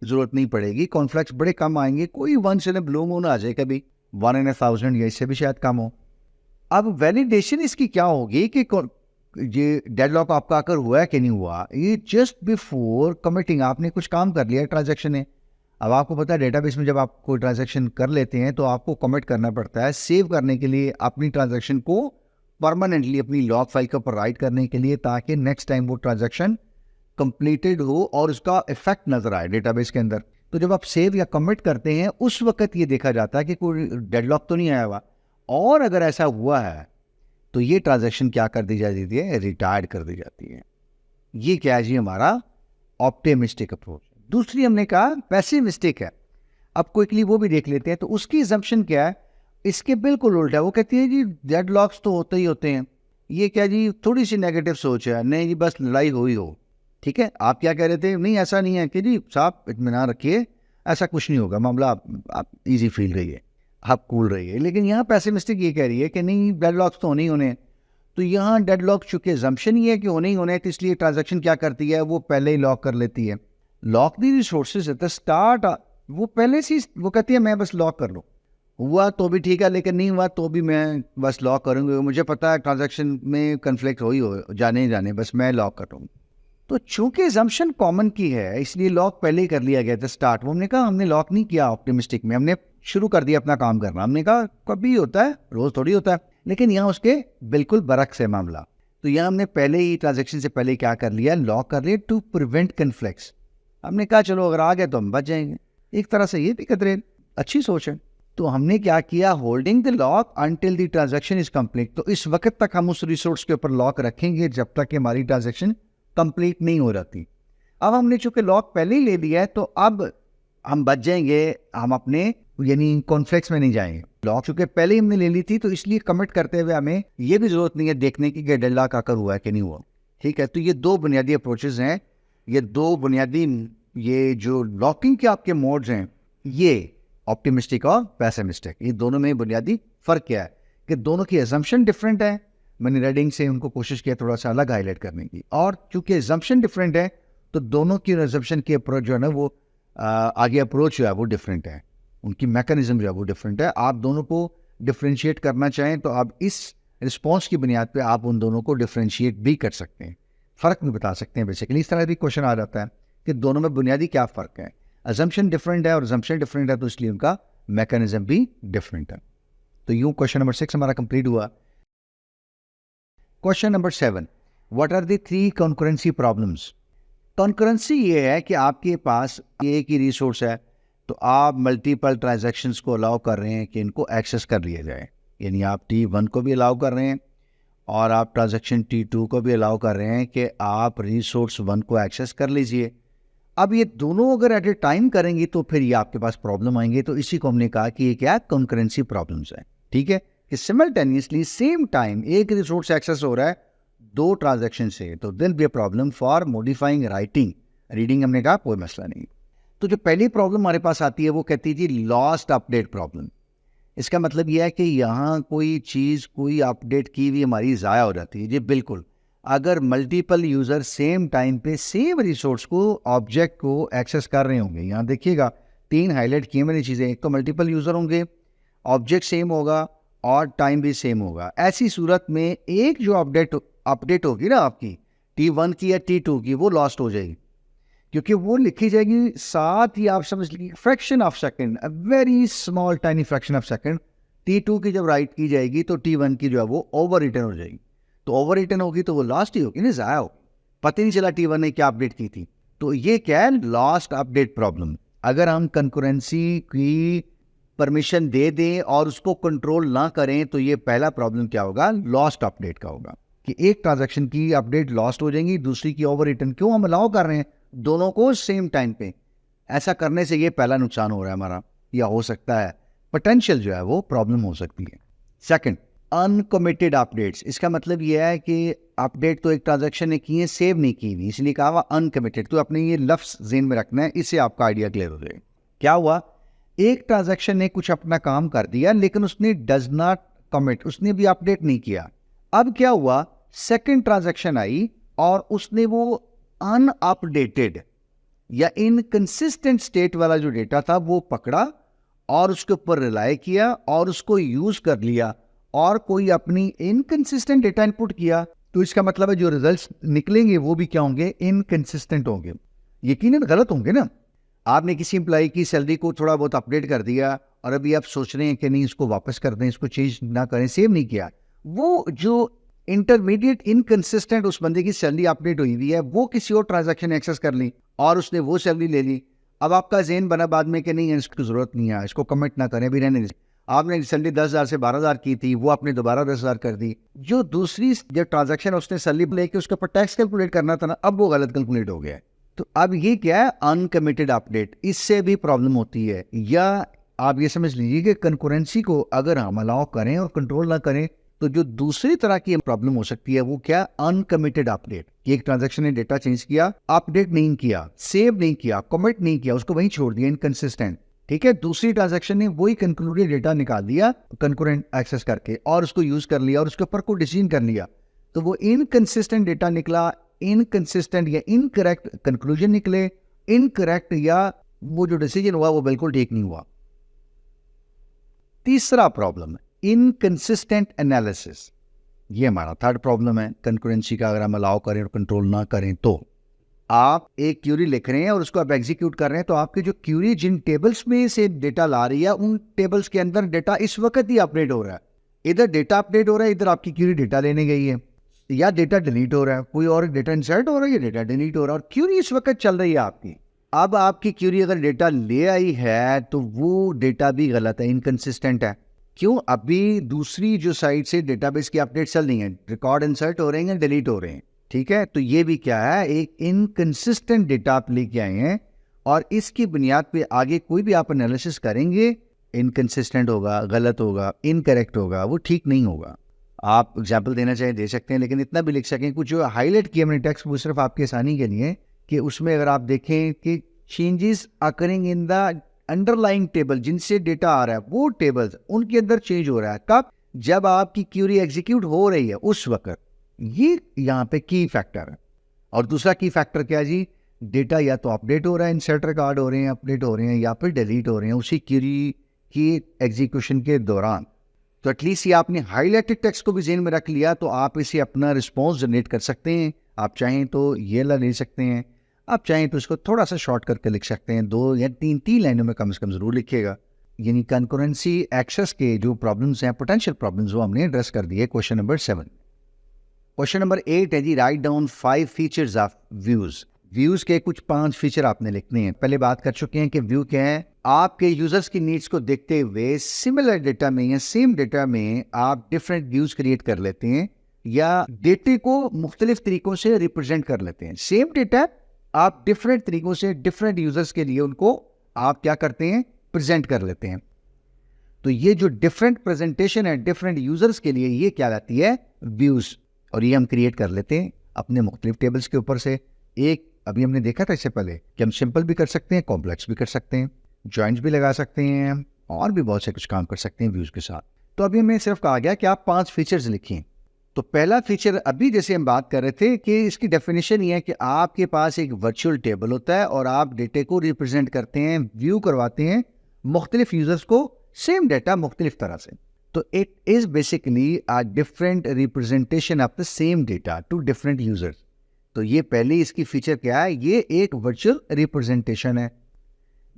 जरूरत नहीं पड़ेगी, कॉन्फ्लिक्ट्स बड़े कम आएंगे, कोई once in a blue moon आ जाए, कभी 1 in 1000 या इससे भी शायद कम हो। अब वैलिडेशन इसकी क्या होगी कि ये डेडलॉक आपका आकर हुआ है कि नहीं हुआ, ये जस्ट बिफोर कमिटिंग आपने कुछ काम कर लिया ट्रांजैक्शन है। अब आपको पता है डेटाबेस में जब आप कोई ट्रांजैक्शन कर लेते हैं तो आपको कमिट करना पड़ता है सेव करने के लिए अपनी ट्रांजैक्शन को परमानेंटली अपनी लॉग फाइल के ऊपर राइट करने के लिए, ताकि नेक्स्ट टाइम वो ट्रांजैक्शन कंप्लीटेड हो और उसका इफेक्ट नजर आए डेटाबेस के अंदर। तो जब आप सेव या कमिट करते हैं उस वक्त ये देखा जाता है कि कोई डेडलॉक तो नहीं आया हुआ, और अगर ऐसा हुआ है तो ये ट्रांजैक्शन क्या कर दी जाती है, रिटायर्ड कर दी जाती है। ये क्या है जी, हमारा ऑप्टिमिस्टिक अप्रोच। दूसरी हमने कहा पेसिमिस्टिक है। अब क्विकली वो भी देख लेते हैं। तो उसकी असम्पशन क्या है, इसके बिल्कुल उल्टा है। वो कहती है जी डेडलॉक्स तो होते ही होते हैं, ये क्या जी थोड़ी सी नेगेटिव सोच है, नहीं जी बस लड़ाई हुई हो, ठीक है। आप क्या कह रहे थे, नहीं ऐसा नहीं है कि जी साहब इत्मीनान रखिए, ऐसा कुछ नहीं होगा मामला, आप इजी फील रहिए, आप कूल रहिए। लेकिन यहाँ पेसिमिस्टिक ये कह रही है कि नहीं डेडलॉक्स तो होने ही होने। तो यहाँ डेडलॉक चूंकि असम्पशन ही है कि होने ही होने, तो इसलिए ट्रांजैक्शन क्या करती है, वो पहले ही लॉक कर लेती है। Lock the resources at the start, वो पहले से वो कहती है मैं बस लॉक कर लूँ, हुआ तो भी ठीक है, लेकिन नहीं हुआ तो भी मैं बस लॉक करूँगी, मुझे पता है ट्रांजैक्शन में कन्फ्लिक्ट हो जाने बस मैं लॉक कर लूँगी। तो चूंकि असम्पशन कॉमन की है इसलिए लॉक पहले ही कर लिया गया था स्टार्ट। हमने कहा हमने लॉक नहीं किया ऑप्टिमिस्टिक में, हमने शुरू कर दिया अपना काम करना। हमने कहा कभी होता है, रोज थोड़ी होता है, लेकिन यहाँ उसके बिल्कुल बरक्स है मामला। तो यहाँ हमने पहले ही ट्रांजैक्शन से पहले क्या कर लिया, लॉक कर लिया टू प्रिवेंट कन्फ्लिक्ट्स। हमने कहा चलो अगर आ गया तो हम बच जाएंगे। एक तरह से ये भी कदरे अच्छी सोच है। तो हमने क्या किया, holding the lock until the transaction is complete. तो इस वक्त तक हम उस रिसोर्स के ऊपर लॉक रखेंगे जब तक कि हमारी ट्रांजैक्शन कंप्लीट नहीं हो जाती। अब हमने चूंकि लॉक पहले ही ले लिया है तो अब हम बच जाएंगे, हम अपने यानी कॉन्फ्लिक्ट्स में नहीं जाएंगे। लॉक चूंकि पहले ही हमने ले ली थी तो इसलिए कमिट करते हुए हमें ये भी जरूरत नहीं है देखने की कि डेडलॉक आकर हुआ है कि नहीं हुआ। ठीक है, तो ये दो बुनियादी अप्रोचेज हैं, ये दो बुनियादी ये जो लॉकिंग के आपके मोड्स हैं, ये ऑप्टिमिस्टिक और पेसिमिस्टिक, ये दोनों में बुनियादी फर्क क्या है कि दोनों की एजम्पशन डिफरेंट है। मैंने रेडिंग से उनको कोशिश किया थोड़ा सा अलग हाईलाइट करने की, और चूंकि एजम्पशन डिफरेंट है तो दोनों की एजम्पशन की अप्रोच जो है ना वो आगे अप्रोच जो है वो डिफरेंट है, उनकी मैकेनिज्म जो है वो डिफरेंट है। आप दोनों को डिफ्रेंशिएट करना चाहें तो आप इस रिस्पॉन्स की बुनियाद पे आप उन दोनों को डिफ्रेंशिएट भी कर सकते हैं, फ़र्क भी बता सकते हैं। बेसिकली इस तरह भी क्वेश्चन आ जाता है कि दोनों में बुनियादी क्या फ़र्क है। अजम्पशन डिफरेंट है और अजम्पशन डिफरेंट है तो इसलिए उनका मैकेनिज्म भी डिफरेंट है। तो यूँ क्वेश्चन नंबर 6 हमारा कंप्लीट हुआ। Question number 7, what are the 3 concurrency problems. Concurrency ये है कि आपके पास एक ही रिसोर्स है तो आप मल्टीपल ट्रांजैक्शंस को अलाउ कर रहे हैं कि इनको एक्सेस कर लिया जाए, यानी आप T1 को भी अलाउ कर रहे हैं और आप ट्रांजैक्शन T2 को भी अलाउ कर रहे हैं कि आप रिसोर्स 1 को एक्सेस कर लीजिए। अब ये दोनों अगर एट ए टाइम करेंगे तो फिर ये आपके पास प्रॉब्लम आएंगे, तो इसी को हमने कहा कि ये क्या कॉन्करेंसी प्रॉब्लम्स है। ठीक है, कि सिमल्टेनियसली सेम टाइम एक रिसोर्स एक्सेस हो रहा है दो ट्रांजैक्शन से, तो दिल be a problem for modifying writing. Reading हमने कहा कोई मसला नहीं। तो जो पहली प्रॉब्लम हमारे पास आती है वो कहती थी लॉस्ट अपडेट प्रॉब्लम। इसका मतलब यह है कि यहाँ कोई चीज़ कोई अपडेट की हुई हमारी ज़ाया हो जाती है। जी बिल्कुल, अगर मल्टीपल यूज़र सेम टाइम पे सेम रिसोर्स को ऑब्जेक्ट को एक्सेस कर रहे होंगे, यहाँ देखिएगा 3 हाईलाइट किए मैंने चीज़ें, एक तो मल्टीपल यूज़र होंगे, ऑब्जेक्ट सेम होगा और टाइम भी सेम होगा। ऐसी सूरत में एक जो अपडेट होगी ना आपकी T1 की या T2 की, वो लॉस्ट हो जाएगी क्योंकि वो लिखी जाएगी साथ ही, आप समझ लीजिए fraction of second, a very small tiny fraction of second. T2 की जब राइट की जाएगी तो T1 की जो है वो ओवर रिटर्न हो जाएगी। तो ओवर रिटर्न होगी तो वो लास्ट ही होगी ना, ज़ाया होगी, पता नहीं चला T1 ने क्या अपडेट की थी। तो ये क्या है, लॉस्ट अपडेट प्रॉब्लम। अगर हम कंकरेंसी की परमिशन दे दें और उसको कंट्रोल ना करें तो ये पहला प्रॉब्लम क्या होगा, लॉस्ट अपडेट का होगा कि एक ट्रांजैक्शन की अपडेट लॉस्ट हो जाएगी, दूसरी की ओवर रिटर्न। क्यों हम अलाउ कर रहे हैं दोनों को सेम टाइम पे? ऐसा करने से ये पहला नुकसान हो रहा है हमारा, या हो सकता है पोटेंशियल जो है वो प्रॉब्लम हो सकती है। Second, uncommitted updates. इसका मतलब ये है कि अपडेट तो एक ट्रांजैक्शन ने की है, सेव नहीं की हुई, इसलिए कहा हुआ अनकमिटेड। तो अपने ये लफ्ज ज़हन में रखना है, इससे आपका आइडिया क्लियर हो जाएगा। क्या हुआ, एक ट्रांजैक्शन ने कुछ अपना काम कर दिया लेकिन उसने डज नॉट कमिट, उसने भी अपडेट नहीं किया। अब क्या हुआ, सेकंड ट्रांजैक्शन आई और उसने वो अनअपडेटेड या इनकंसिस्टेंट स्टेट वाला जो डेटा था वो पकड़ा और उसके ऊपर रिलाई किया और उसको यूज कर लिया और कोई अपनी इनकंसिस्टेंट डेटा इनपुट किया। तो इसका मतलब है जो रिजल्ट्स निकलेंगे वो भी क्या होंगे, इनकंसिस्टेंट होंगे, यकीनन गलत होंगे ना। आपने किसी एम्प्लॉय की सैलरी को थोड़ा बहुत अपडेट कर दिया और अभी आप सोच रहे हैं कि नहीं इसको वापस कर दें, इसको चेंज ना करें, सेव नहीं किया। वो जो इंटरमीडिएट इनकंसिस्टेंट उस बंदे की सैलरी अपडेट हुई हुई है वो किसी और ट्रांजैक्शन एक्सेस कर ली और उसने वो सैलरी ले ली। अब आपका ज़हन बना बाद में कि नहीं इसकी ज़रूरत नहीं है, इसको कमिट ना करें, भी रहने दीजिए। आपने सैलरी 10,000 से 12,000 की थी, वो आपने दोबारा 10,000 कर दी। जो दूसरी जो ट्रांजैक्शन उसने सैलरी लेके उसके ऊपर टैक्स कैलकुलेट करना था ना, अब वो गलत कैलकुलेट हो गया है। तो अब ये क्या है, अनकमिटेड अपडेट। इससे भी प्रॉब्लम होती है। या आप ये समझ लीजिए कि कंकरेंसी को अगर हम अलाउ करें और कंट्रोल ना करें तो जो दूसरी तरह की प्रॉब्लम हो सकती है वो क्या, अनकमिटेड अपडेट। एक ट्रांजैक्शन ने डेटा चेंज किया, अपडेट नहीं किया, सेव नहीं किया, कमिट नहीं किया, उसको वहीं छोड़ दिया, इनकंसिस्टेंट। ठीक है, दूसरी ट्रांजैक्शन ने वही कंक्लूडेड डेटा निकाल दिया कंकरेंट एक्सेस करके और उसको यूज कर लिया और उसके ऊपर कोई डिसीजन कर लिया, तो वो इनकंसिस्टेंट डेटा निकला, इनकंसिस्टेंट या इनकरेक्ट कंक्लूजन निकले, इनकरेक्ट या वो जो डिसीजन हुआ वो बिल्कुल ठीक नहीं हुआ। तीसरा प्रॉब्लम है इनकंसिस्टेंट एनालिसिस। ये हमारा थर्ड प्रॉब्लम है कंकरेंसी का। अगर हम अलाउ करें और कंट्रोल ना करें तो आप एक क्यूरी लिख रहे हैं और उसको आप एग्जीक्यूट कर रहे हैं, तो आपकी जो क्यूरी जिन टेबल्स में से डेटा ला रही है उन टेबल्स के अंदर डेटा इस वक्त ही अपडेट हो रहा है। इधर डेटा अपडेट हो रहा है, इधर आपकी क्यूरी डेटा लेने गई है, या डेटा डिलीट हो रहा है, कोई और डेटा इंसर्ट हो रहा है, या डेटा डिलीट हो रहा है, और क्यूरी इस वक्त चल रही है आपकी। अब आपकी क्यूरी अगर डेटा ले आई है तो वो डेटा भी गलत है, इनकंसिस्टेंट है। क्यों, अभी दूसरी जो साइड से डेटाबेस की अपडेट चल रही है, रिकॉर्ड इंसर्ट हो रहे हैं, डिलीट हो रहे हैं। ठीक है, तो ये भी क्या है, एक इनकंसिस्टेंट डेटा आप लेके आए हैं और इसकी बुनियाद पे आगे कोई भी आप एनालिसिस करेंगे इनकंसिस्टेंट होगा, गलत होगा, इनकरेक्ट होगा, वो ठीक नहीं होगा। आप एग्जाम्पल देना चाहें दे सकते हैं, लेकिन इतना भी लिख सकें कुछ जो हाईलाइट किया मैंने टेक्स्ट वो सिर्फ आपकी आसानी के लिए कि उसमें अगर आप देखें कि changes occurring in the underlying table, जिनसे डेटा आ रहा है वो टेबल्स उनके अंदर चेंज हो रहा है, कब, जब आपकी क्यूरी एग्जीक्यूट हो रही है उस वक्त। ये यहाँ पे की फैक्टर है। और दूसरा की फैक्टर क्या है जी, डेटा या तो अपडेट हो रहा है, इंसर्ट रिकॉर्ड हो रहे हैं, अपडेट हो रहे हैं, या फिर डिलीट हो रहे हैं उसी क्यूरी की एग्जीक्यूशन के दौरान। तो एटलीस्ट ये आपने हाईलाइटेड टेक्स्ट को भी ज़हन में रख लिया तो आप इसे अपना रिस्पॉन्स जनरेट कर सकते हैं। आप चाहें तो ये ला ले सकते हैं, आप चाहें तो इसको थोड़ा सा शॉर्ट करके लिख सकते हैं, 2 या 3 लाइनों में कम से कम ज़रूर लिखिएगा। यानी कंकरेंसी एक्सेस के जो प्रॉब्लम्स हैं, पोटेंशियल प्रॉब्लम्स, वो हमने एड्रेस कर दिए क्वेश्चन नंबर 7। क्वेश्चन नंबर 8 है जी, write down 5 features of views. Views के कुछ 5 फीचर आपने लिखने हैं। पहले बात कर चुके हैं कि व्यू क्या है, आपके यूजर्स की नीड्स को देखते हुए सिमिलर डेटा में या सेम डेटा में आप डिफरेंट व्यूज क्रिएट कर लेते हैं या डेटे को मुख्तलिफ तरीकों से रिप्रेजेंट कर लेते हैं। सेम डेटा आप डिफरेंट तरीकों से डिफरेंट यूजर्स के लिए उनको आप क्या करते हैं, प्रेजेंट कर लेते हैं। तो ये जो डिफरेंट प्रेजेंटेशन है डिफरेंट यूजर्स के लिए, ये क्या रहती है, व्यूज। और ये हम क्रिएट कर लेते हैं अपने मुख्तलिफ टेबल्स के ऊपर से। एक अभी हमने देखा था इससे पहले कि हम सिंपल भी कर सकते हैं, कॉम्प्लेक्स भी कर सकते हैं, जॉइंट्स भी लगा सकते हैं और भी बहुत से कुछ काम कर सकते हैं व्यूज के साथ। तो अभी हमें सिर्फ कहा गया कि आप 5 फीचर्स लिखिए। तो पहला फीचर अभी जैसे हम बात कर रहे थे कि इसकी डेफिनेशन ये है कि आपके पास एक वर्चुअल टेबल होता है और आप डेटे को रिप्रेजेंट करते हैं, व्यू करवाते हैं मुख्तलिफ यूजर्स को सेम डेटा मुख्तलिफ तरह से। तो it is basically a different representation of the same data to different users. तो ये पहली इसकी फीचर क्या है, ये एक वर्चुअल रिप्रेजेंटेशन है।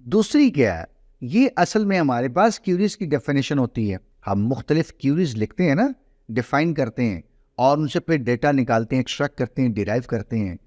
दूसरी क्या है, ये असल में हमारे पास क्यूरीज की डेफिनेशन होती है। हम मुख्तलिफ क्यूरीज लिखते हैं ना, डिफाइन करते हैं और उनसे फिर डेटा निकालते हैं, एक्सट्रैक्ट करते हैं, डिराइव करते हैं।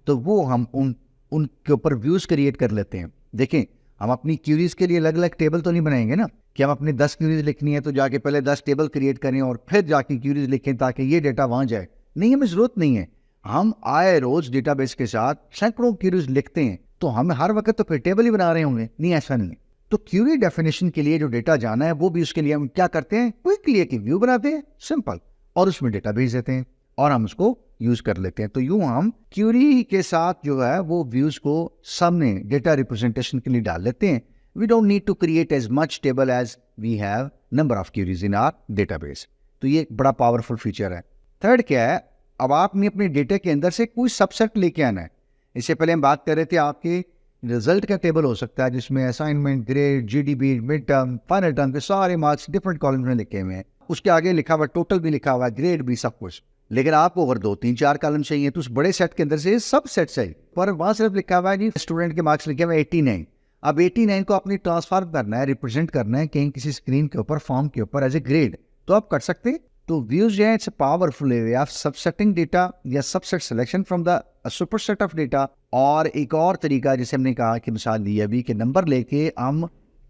तो वो हम उनके ऊपर व्यूज क्रिएट कर लेते हैं। देखें, हम अपनी क्यूरीज के लिए अलग अलग टेबल तो नहीं बनाएंगे ना कि हम अपनी 10 क्यूरीज लिखनी है तो जाके पहले 10 टेबल क्रिएट करें और फिर जाके क्यूरीज लिखें ताकि ये डेटा वहां जाए। नहीं, हमें जरूरत नहीं है। हम आए रोज डेटाबेस के साथ सैकड़ों क्यूरीज लिखते हैं तो हम हर वक्त तो फिर टेबल ही बना रहे होंगे, नहीं, ऐसा नहीं है। तो क्यूरी डेफिनेशन के लिए जो डेटा जाना है वो भी उसके लिए हम क्या करते हैं, क्विकली एक व्यू बनाते हैं सिंपल और उसमें डेटा भेज देते हैं और हम उसको यूज कर लेते हैं। तो यूं हम क्यूरी के साथ जो है वो व्यूज को सामने डेटा रिप्रेजेंटेशन के लिए डाल लेते हैं। We don't need to create as much table as we have number of queries in our database. तो ये एक बड़ा पावरफुल फीचर है। थर्ड क्या है, अब आपने अपने डेटा के अंदर से कोई सबसेट लेके आना है। इससे पहले हम बात कर रहे थे आपके रिजल्ट का टेबल हो सकता है जिसमें assignment, grade, GDB, mid term, final term के सारे मार्क्स डिफरेंट कॉलम में लिखे हुए हैं। उसके आगे लिखा हुआ टोटल भी लिखा हुआ है, ग्रेड भी, सब कुछ। लेकिन आपको अगर 2, 3, 4 कॉलम चाहिए तो उस बड़े सेट के अंदर से सब सेट चाहिए, पर वहां सिर्फ लिखा हुआ है जी स्टूडेंट के मार्क्स लिखे हुए 89। अब 89 को आपने ट्रांसफॉर्म करना है, रिप्रेजेंट करना है कहीं किसी स्क्रीन के ऊपर, फॉर्म के ऊपर एज ए ग्रेड, तो आप कर सकते हैं। तो व्यूज जो है it's powerful way of subsetting data या subset selection from the superset of data. और एक और तरीका जैसे हमने कहा कि मिसाल दी अभी कि नंबर लेके हम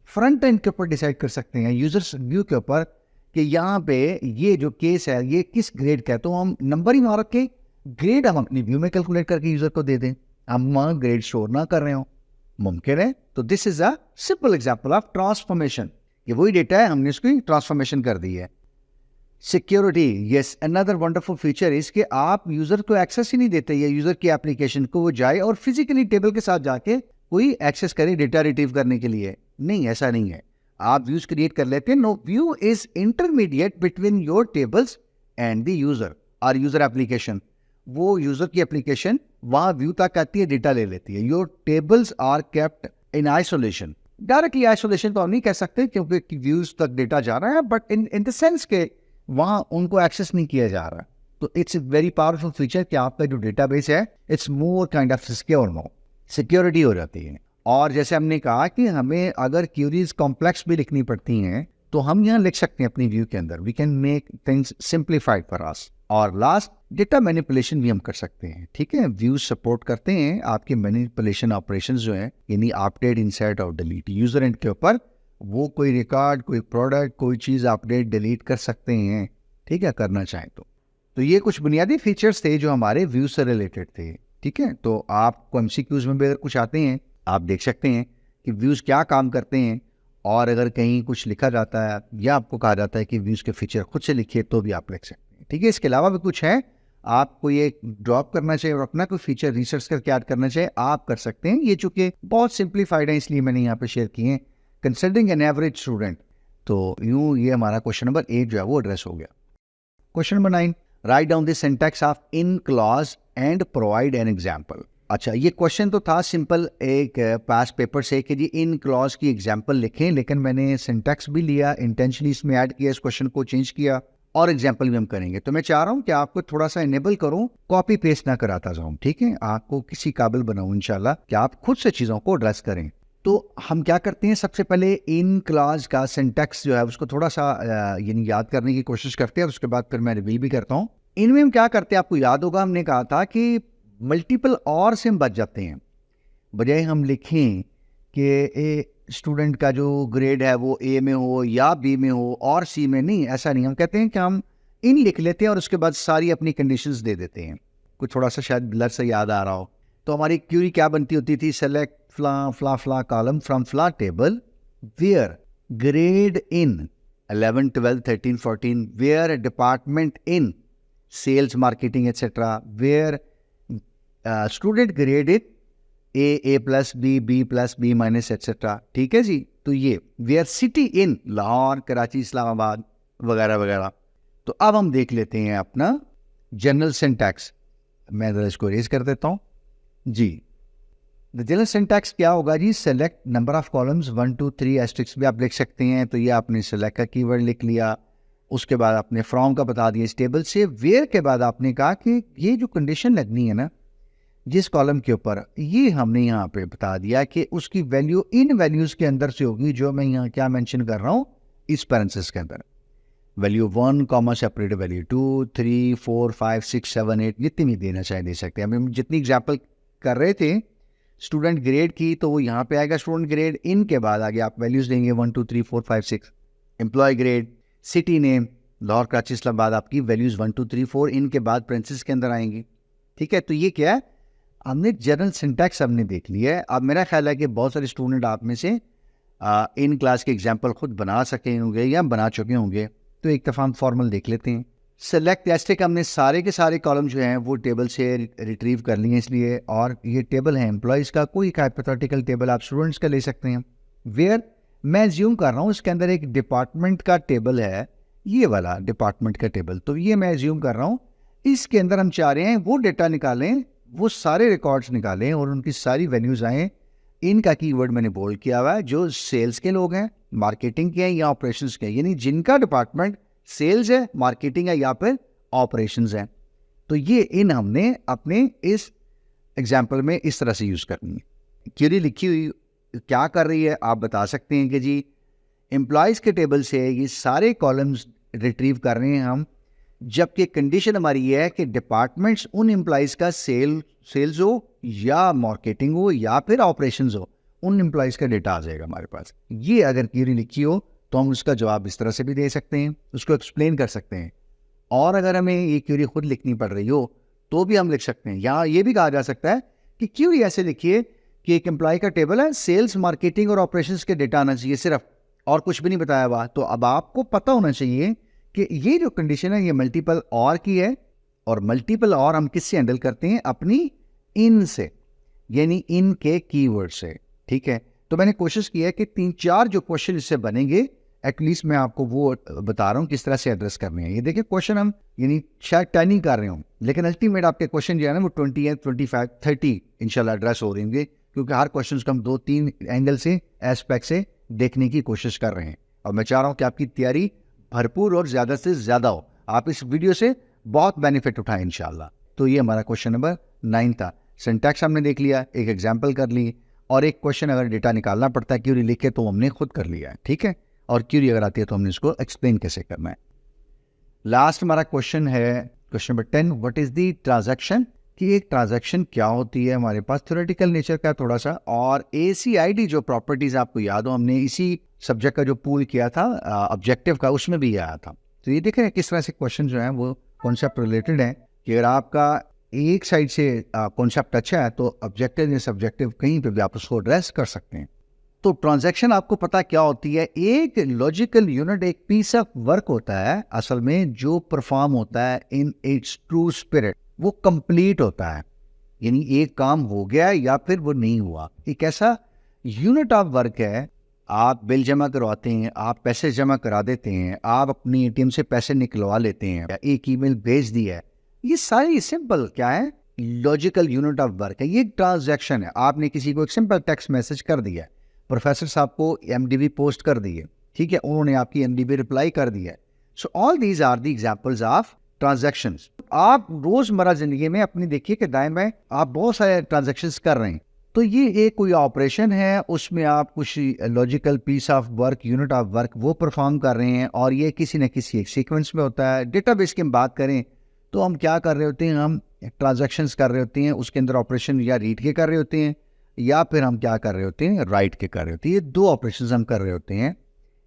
फ्रंट एंड के ऊपर डिसाइड कर सकते हैं यूजर्स व्यू के ऊपर कि यहाँ पे ये जो केस है ये किस ग्रेड का है, तो हम नंबर ही ना रख के ग्रेड हम अपनी व्यू में कैलकुलेट करके यूजर को दे दें, हम वहाँ ग्रेड स्टोर ना कर रहे हो, मुमकिन है। तो this is a simple example of transformation. ये वही डेटा है, हमने इसकी ट्रांसफॉर्मेशन कर दी है। Security, yes, another wonderful feature is कि आप यूजर को एक्सेस ही नहीं देते या यूजर की एप्लीकेशन को वो जाए और फिजिकली टेबल के साथ जाके कोई एक्सेस करे डेटा रिट्रीव करने के लिए। नहीं, ऐसा नहीं है। आप व्यूज क्रिएट कर लेते हैं। No, view is intermediate between your tables and the user और यूजर एप्लीकेशन। वो यूजर की एप्लीकेशन वहां व्यू तक आती है, डेटा ले लेती है। Your tables are kept in isolation. Directly isolation तो हम नहीं कह सकते क्योंकि व्यूज तक डेटा जा रहा है, बट इन द सेंस के वहां उनको एक्सेस नहीं किया जा रहा। तो it's a very powerful feature कि आपका जो डेटाबेस है it's more kind of secure, no security हो जाती है। और जैसे हमने कहा कि हमें अगर क्यूरीज कॉम्प्लेक्स भी लिखनी पड़ती हैं तो हम यहाँ लिख सकते हैं अपनी व्यू के अंदर, we can make things simplified for us. और लास्ट, डेटा मैनिपुलेशन भी हम कर सकते हैं। ठीक है, व्यूज सपोर्ट करते हैं आपके मैनिपुलेशन ऑपरेशंस जो है, यानी अपडेट, इंसर्ट और डिलीट। यूजर एंड के ऊपर वो कोई रिकॉर्ड, कोई प्रोडक्ट, कोई चीज़ अपडेट डिलीट कर सकते हैं, ठीक है, करना चाहें तो। तो ये कुछ बुनियादी फीचर्स थे जो हमारे व्यूज से रिलेटेड थे। ठीक है, तो आपको एमसीक्यूज में भी अगर कुछ आते हैं आप देख सकते हैं कि व्यूज क्या काम करते हैं, और अगर कहीं कुछ लिखा जाता है या आपको कहा जाता है कि व्यूज के फीचर खुद से लिखिए तो भी आप लिख सकते हैं। ठीक है, इसके अलावा भी कुछ है, आपको ये ड्रॉप करना चाहिए और अपना कोई फीचर रिसर्च करके ऐड करना चाहिए, आप कर सकते हैं। ये चूंकि बहुत सिंप्लीफाइड है इसलिए मैंने यहाँ पे शेयर किए हैं। कंसिडरिंग एन एवरेज स्टूडेंट, तो यूं ये हमारा क्वेश्चन नंबर 8 जो है वो एड्रेस हो गया। Question number 9, write down the syntax of in clause and provide an example. अच्छा, ये क्वेश्चन तो था सिंपल एक पास पेपर से कि जी इन क्लॉज की एग्जांपल लिखें, लेकिन मैंने सिंटैक्स भी लिया, इंटेंशनली इसमें ऐड किया, इस क्वेश्चन को चेंज किया और एग्जांपल भी हम करेंगे। तो मैं चाह रहा हूं कि आपको थोड़ा सा इनेबल करूं, कॉपी पेस्ट ना कराता जाऊं। ठीक है, आपको किसी काबिल बनाऊं इंशाल्लाह कि आप खुद से चीजों को एड्रेस करें। तो हम क्या करते हैं, सबसे पहले इन क्लॉज का सिंटैक्स जो है उसको थोड़ा सा यानी याद करने की कोशिश करते हैं, और उसके बाद फिर मैं रिवील भी करता हूँ। इनमें हम क्या करते हैं, आपको याद होगा हमने कहा था कि मल्टीपल और से हम बच जाते हैं। बजाय हम लिखें कि ए स्टूडेंट का जो ग्रेड है वो ए में हो या बी में हो और सी में, नहीं, ऐसा नहीं। हम कहते हैं कि हम इन लिख लेते हैं और उसके बाद सारी अपनी कंडीशंस दे देते हैं। कुछ थोड़ा सा शायद ब्लर से याद आ रहा हो। तो हमारी क्यूरी क्या बनती होती थी, select blah blah blah column from blah table where grade in 11 12 13 14 where department in sales marketing etcetera where student grade in a plus b plus b minus etcetera. ठीक है जी, तो ये where city in Lahore Karachi Islamabad वगैरह वगैरह। तो अब हम देख लेते हैं अपना जनरल सिंटैक्स। मैं जरा इसको रेज कर देता हूँ जी। द जनरल सिंटैक्स क्या होगा जी, select number of columns 1 2 3 asterisk भी आप लिख सकते हैं। तो ये आपने सेलेक्ट का कीवर्ड लिख लिया, उसके बाद आपने फ्रॉम का बता दिया इस टेबल से, वेयर के बाद आपने कहा कि ये जो कंडीशन लगनी है ना जिस कॉलम के ऊपर, ये हमने यहाँ पे बता दिया कि उसकी वैल्यू इन वैल्यूज के अंदर से होगी जो मैं यहाँ क्या मेंशन कर रहा हूँ इस पैरेंथेसिस के अंदर। वैल्यू 1 कॉमा सेपरेट वैल्यू 2 3 4 5 6 7 8 जितनी भी देना चाहे दे सकते हैं। हम जितनी एग्जाम्पल कर रहे थे स्टूडेंट ग्रेड की, तो वो यहाँ पे आएगा स्टूडेंट ग्रेड, इन के बाद आगे आप वैल्यूज देंगे 1 2 3 4 5 6। Employ grade, city name Lahore Karachi Islamabad, आपकी वैल्यूज 1 2 3 4 इन के बाद पैरेंथेसिस के अंदर आएंगी। ठीक है, तो ये क्या है, हमने जनरल सिंटैक्स हमने देख लिया है। अब मेरा ख्याल है कि बहुत सारे स्टूडेंट आप में से इन क्लास के एग्जाम्पल खुद बना सके होंगे या बना चुके होंगे। तो एक दफ़ा हम फॉर्मल देख लेते हैं। सेलेक्ट एस्ट्रिक, हमने सारे के सारे कॉलम जो हैं वो टेबल से रिट्रीव कर लिए इसलिए, और ये टेबल है एम्प्लॉयज़ का, कोई हाइपोथेटिकल टेबल आप स्टूडेंट्स का ले सकते हैं। वेयर मैं ज्यूम कर रहा हूँ इसके अंदर एक डिपार्टमेंट का टेबल है, ये वाला डिपार्टमेंट का टेबल, तो ये मैं ज्यूम कर रहा हूँ। इसके अंदर हम चाह रहे हैं वो डेटा निकालें, वो सारे रिकॉर्ड्स निकालें और उनकी सारी वैल्यूज आएँ। इनका कीवर्ड मैंने बोल्ड किया हुआ है, जो सेल्स के लोग हैं, मार्केटिंग के हैं या ऑपरेशंस के हैं, यानी जिनका डिपार्टमेंट सेल्स है, मार्केटिंग है या फिर ऑपरेशंस है। तो ये इन हमने अपने इस एग्जाम्पल में इस तरह से यूज़ करनी है। क्वेरी लिखी हुई क्या कर रही है, आप बता सकते हैं कि जी एम्प्लॉयज़ के टेबल से ये सारे कॉलम्स रिट्रीव कर रहे हैं हम, जबकि कंडीशन हमारी ये है कि डिपार्टमेंट्स उन एम्प्लॉयज़ का सेल्स हो या मार्केटिंग हो या फिर ऑपरेशंस हो, उन एम्प्लॉयज़ का डेटा आ जाएगा हमारे पास। ये अगर क्वेरी लिखी हो तो हम उसका जवाब इस तरह से भी दे सकते हैं, उसको एक्सप्लेन कर सकते हैं। और अगर हमें ये क्वेरी खुद लिखनी पड़ रही हो तो भी हम लिख सकते हैं। या ये भी कहा जा सकता है कि क्वेरी ऐसे लिखिए कि एक एम्प्लॉय का टेबल है, सेल्स मार्केटिंग और ऑपरेशंस के डेटा आना चाहिए सिर्फ, और कुछ भी नहीं बताया हुआ। तो अब आपको पता होना चाहिए कि ये जो कंडीशन है ये मल्टीपल और की है, और मल्टीपल और हम किससे हैंडल करते हैं, अपनी इन से, यानी इन के कीवर्ड से। ठीक है, तो मैंने कोशिश की है कि 3-4 जो क्वेश्चन इससे बनेंगे एटलीस्ट मैं आपको वो बता रहा हूँ किस तरह से एड्रेस करने हैं। ये देखिए क्वेश्चन हम यानी शायद 10 ही कर रहे हूँ, लेकिन अल्टीमेट आपके क्वेश्चन जो है ना वो 20 25 30 इंशाल्लाह एड्रेस हो रहे होंगे, क्योंकि हर क्वेश्चन को हम 2-3 एंगल से एस्पेक्ट से देखने की कोशिश कर रहे हैं। और मैं चाह रहा हूँ कि आपकी तैयारी भरपूर और ज़्यादा से ज़्यादा हो, आप इस वीडियो से बहुत बेनिफिट उठाएं इंशाल्लाह। तो ये हमारा क्वेश्चन नंबर 9 था। सिंटैक्स हमने देख लिया, एक एग्जाम्पल कर ली, और एक क्वेश्चन अगर डेटा निकालना पड़ता है क्यूरी लिख के तो हमने खुद कर लिया है। ठीक है, और क्यूरी अगर आती है तो हमने इसको एक्सप्लेन कैसे करना है। लास्ट हमारा क्वेश्चन है question number 10, what is the transaction, कि एक ट्रांजैक्शन क्या होती है। हमारे पास थ्योरेटिकल नेचर का थोड़ा सा, और ACID जो प्रॉपर्टीज आपको याद हो हमने इसी सब्जेक्ट का जो पूल किया था ऑब्जेक्टिव का, उसमें भी आया था। तो ये देखें किस तरह से क्वेश्चन जो है वो कॉन्सेप्ट रिलेटेड है कि अगर आपका एक साइड से कॉन्सेप्ट अच्छा है तो ऑब्जेक्टिव या सब्जेक्टिव कहीं पे भी आप उसको एड्रेस कर सकते हैं। तो ट्रांजैक्शन आपको पता क्या होती है, एक लॉजिकल यूनिट, एक पीस ऑफ वर्क होता है असल में जो परफॉर्म होता है इन इट्स ट्रू स्पिरिट, वो कंप्लीट होता है, यानी एक काम हो गया या फिर वो नहीं हुआ। एक ऐसा यूनिट ऑफ वर्क है, आप बिल जमा करवाते हैं, आप पैसे जमा करा देते हैं, आप अपनी एटीएम से पैसे निकलवा लेते हैं, या एक ईमेल भेज दिया है, ये सारी सिंपल क्या है, लॉजिकल यूनिट ऑफ वर्क है। ये ट्रांजैक्शन है। आपने किसी को एक सिंपल टेक्स्ट मैसेज कर दिया, प्रोफेसर साहब को एमडीबी पोस्ट कर दी है, ठीक है, उन्होंने आपकी एमडीबी रिप्लाई कर दिया है। So all these are the examples of transactions. आप रोजमर्रा जिंदगी में अपनी देखिए कि दाएं बाएं आप बहुत सारे ट्रांजैक्शंस कर रहे हैं, तो ये एक कोई ऑपरेशन है, उसमें आप कुछ logical piece of work, unit of work वो परफॉर्म कर रहे हैं, और ये किसी न किसी एक सीक्वेंस में होता है। डेटाबेस की हम बात करें तो हम क्या कर रहे होते हैं, हम ट्रांजैक्शंस कर रहे होते हैं, उसके अंदर ऑपरेशन या रीड के कर रहे होते हैं, या फिर हम क्या कर रहे होते हैं, राइट के कर रहे होते हैं। ये दो ऑपरेशंस हम कर रहे होते हैं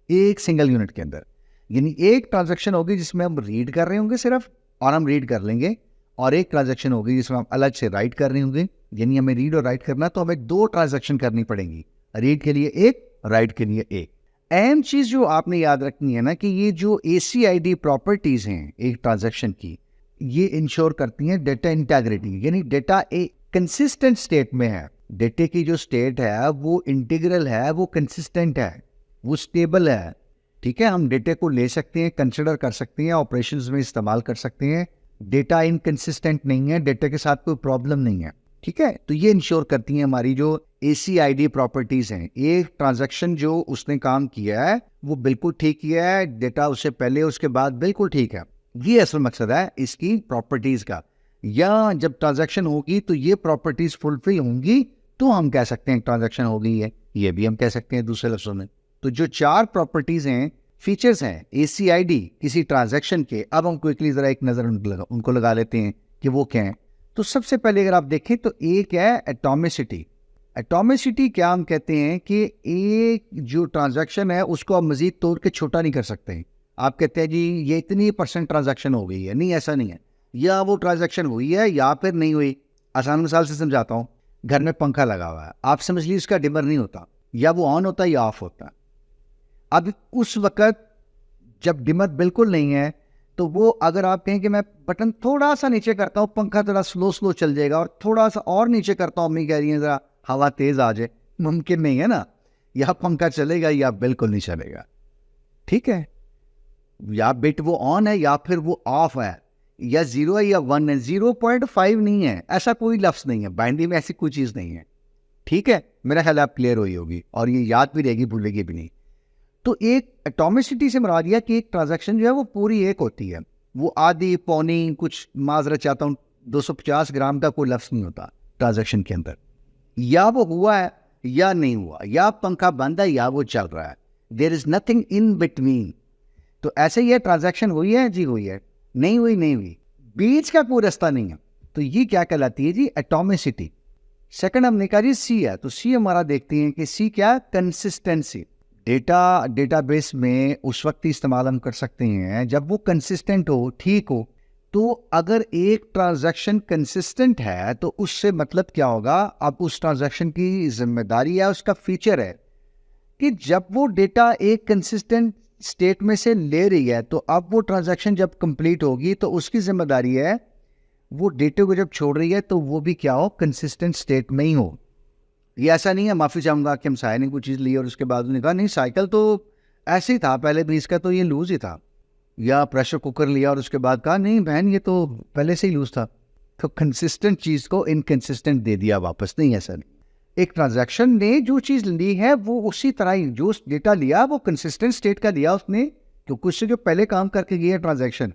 एक सिंगल यूनिट के अंदर। यानी एक ट्रांजैक्शन होगी जिसमें हम रीड कर रहे होंगे सिर्फ, और हम रीड कर लेंगे, और एक ट्रांजैक्शन होगी जिसमें हम अलग से राइट कर रहे होंगे। यानी हमें रीड और राइट करना, तो हमें दो ट्रांजैक्शन करनी पड़ेंगी, रीड के लिए एक, राइट के लिए एक। अहम चीज जो आपने याद रखनी है ना, कि ये जो ACID प्रॉपर्टीज हैं एक ट्रांजैक्शन की, ये इंश्योर करती हैं डेटा इंटीग्रिटी, यानी डेटा एक कंसिस्टेंट स्टेट में है। डेटे की जो स्टेट है वो इंटीग्रल है, वो कंसिस्टेंट है, वो स्टेबल है, ठीक है। हम डेटे को ले सकते हैं, कंसिडर कर सकते हैं, ऑपरेशंस में इस्तेमाल कर सकते हैं। डेटा इनकंसिस्टेंट नहीं है, डेटा के साथ कोई प्रॉब्लम नहीं है, ठीक है। तो ये इंश्योर करती हैं हमारी जो ACID प्रॉपर्टीज हैं। एक ट्रांजैक्शन जो उसने काम किया है वो बिल्कुल ठीक किया है, डेटा उससे पहले उसके बाद बिल्कुल ठीक है। ये असल मकसद है इसकी प्रॉपर्टीज का। या जब ट्रांजैक्शन होगी तो ये प्रॉपर्टीज फुलफिल होंगी तो हम कह सकते हैं ट्रांजैक्शन हो गई है, ये भी हम कह सकते हैं दूसरे लफ्जों में। तो जो चार प्रॉपर्टीज हैं, फीचर्स हैं ACID किसी ट्रांजैक्शन के, अब हम क्विकली जरा एक नजर उनको लगा लेते हैं कि वो क्या है। तो सबसे पहले अगर आप देखें तो एक है एटॉमिसिटी। एटॉमिसिटी क्या हम कहते हैं कि एक जो ट्रांजैक्शन है उसको आप मजीद तोड़ के छोटा नहीं कर सकते। आप कहते हैं जी ये इतनी % ट्रांजैक्शन हो गई है, नहीं ऐसा नहीं है, या वो ट्रांजैक्शन हुई है या फिर नहीं हुई। आसान मिसाल से समझाता हूँ, घर में पंखा लगा हुआ है, आप समझ लीजिए उसका डिमर नहीं होता, या वो ऑन होता है या ऑफ होता है। अब उस वक्त जब डिमर बिल्कुल नहीं है, तो वो अगर आप कहें कि मैं बटन थोड़ा सा नीचे करता हूँ, पंखा थोड़ा स्लो चल जाएगा, और थोड़ा सा और नीचे करता हूँ, अम्मी कह रही है जरा हवा तेज आ जाए, मुमकिन नहीं है ना। या पंखा चलेगा या बिल्कुल नहीं चलेगा, ठीक है। या बिट वो ऑन है या फिर वो ऑफ है, या 0 है या 1 है, 0.5 नहीं है, ऐसा कोई लफ्ज नहीं है बाइनरी में, ऐसी कोई चीज नहीं है, ठीक है। मेरा ख्याल आप क्लियर हुई होगी और ये याद भी रहेगी, भूलेगी भी नहीं। तो एक एटॉमिसिटी से मुराद यह कि एक ट्रांजैक्शन जो है वो पूरी एक होती है, वो आधी पौनी कुछ, माजरत चाहता हूँ, 250 ग्राम का कोई लफ्ज नहीं होता ट्रांजैक्शन के अंदर। या वो हुआ है या नहीं हुआ, या पंखा बंद है या वो चल रहा है, there is nothing in between. तो ऐसे ही है, ट्रांजैक्शन हुई है जी हुई है, नहीं हुई नहीं हुई, बीच का कोई रास्ता नहीं है। तो ये क्या कहलाती है जी, एटॉमिसिटी। सेकंड हमने कहा जी सी है, तो सी हमारा देखते हैं कि सी क्या, कंसिस्टेंसी। डेटाबेस में उस वक्त ही इस्तेमाल हम कर सकते हैं जब वो कंसिस्टेंट हो, ठीक हो। तो अगर एक ट्रांजैक्शन कंसिस्टेंट है तो उससे मतलब क्या होगा, अब उस ट्रांजैक्शन की जिम्मेदारी है, उसका फीचर है कि जब वो डेटा एक कंसिस्टेंट स्टेट में से ले रही है, तो अब वो ट्रांजैक्शन जब कंप्लीट होगी तो उसकी जिम्मेदारी है वो डेटे को जब छोड़ रही है तो वो भी क्या हो, कंसिस्टेंट स्टेट में ही हो। ये ऐसा नहीं है, माफ़ी चाहूँगा कि हम साया ने कोई चीज़ ली और उसके बाद उन्होंने कहा नहीं साइकिल तो ऐसे ही था पहले भी, इसका तो ये लूज़ ही था। या प्रेशर कुकर लिया और उसके बाद कहा नहीं बहन ये तो पहले से ही लूज़ था। तो कंसिस्टेंट चीज़ को इनकंसिस्टेंट दे दिया वापस, नहीं ऐसा नहीं। एक ट्रांजैक्शन ने जो चीज़ ली है वो उसी तरह ही, जो डेटा लिया वो कंसिस्टेंट स्टेट का लिया उसने, क्योंकि उससे जो पहले काम करके गया ट्रांजैक्शन,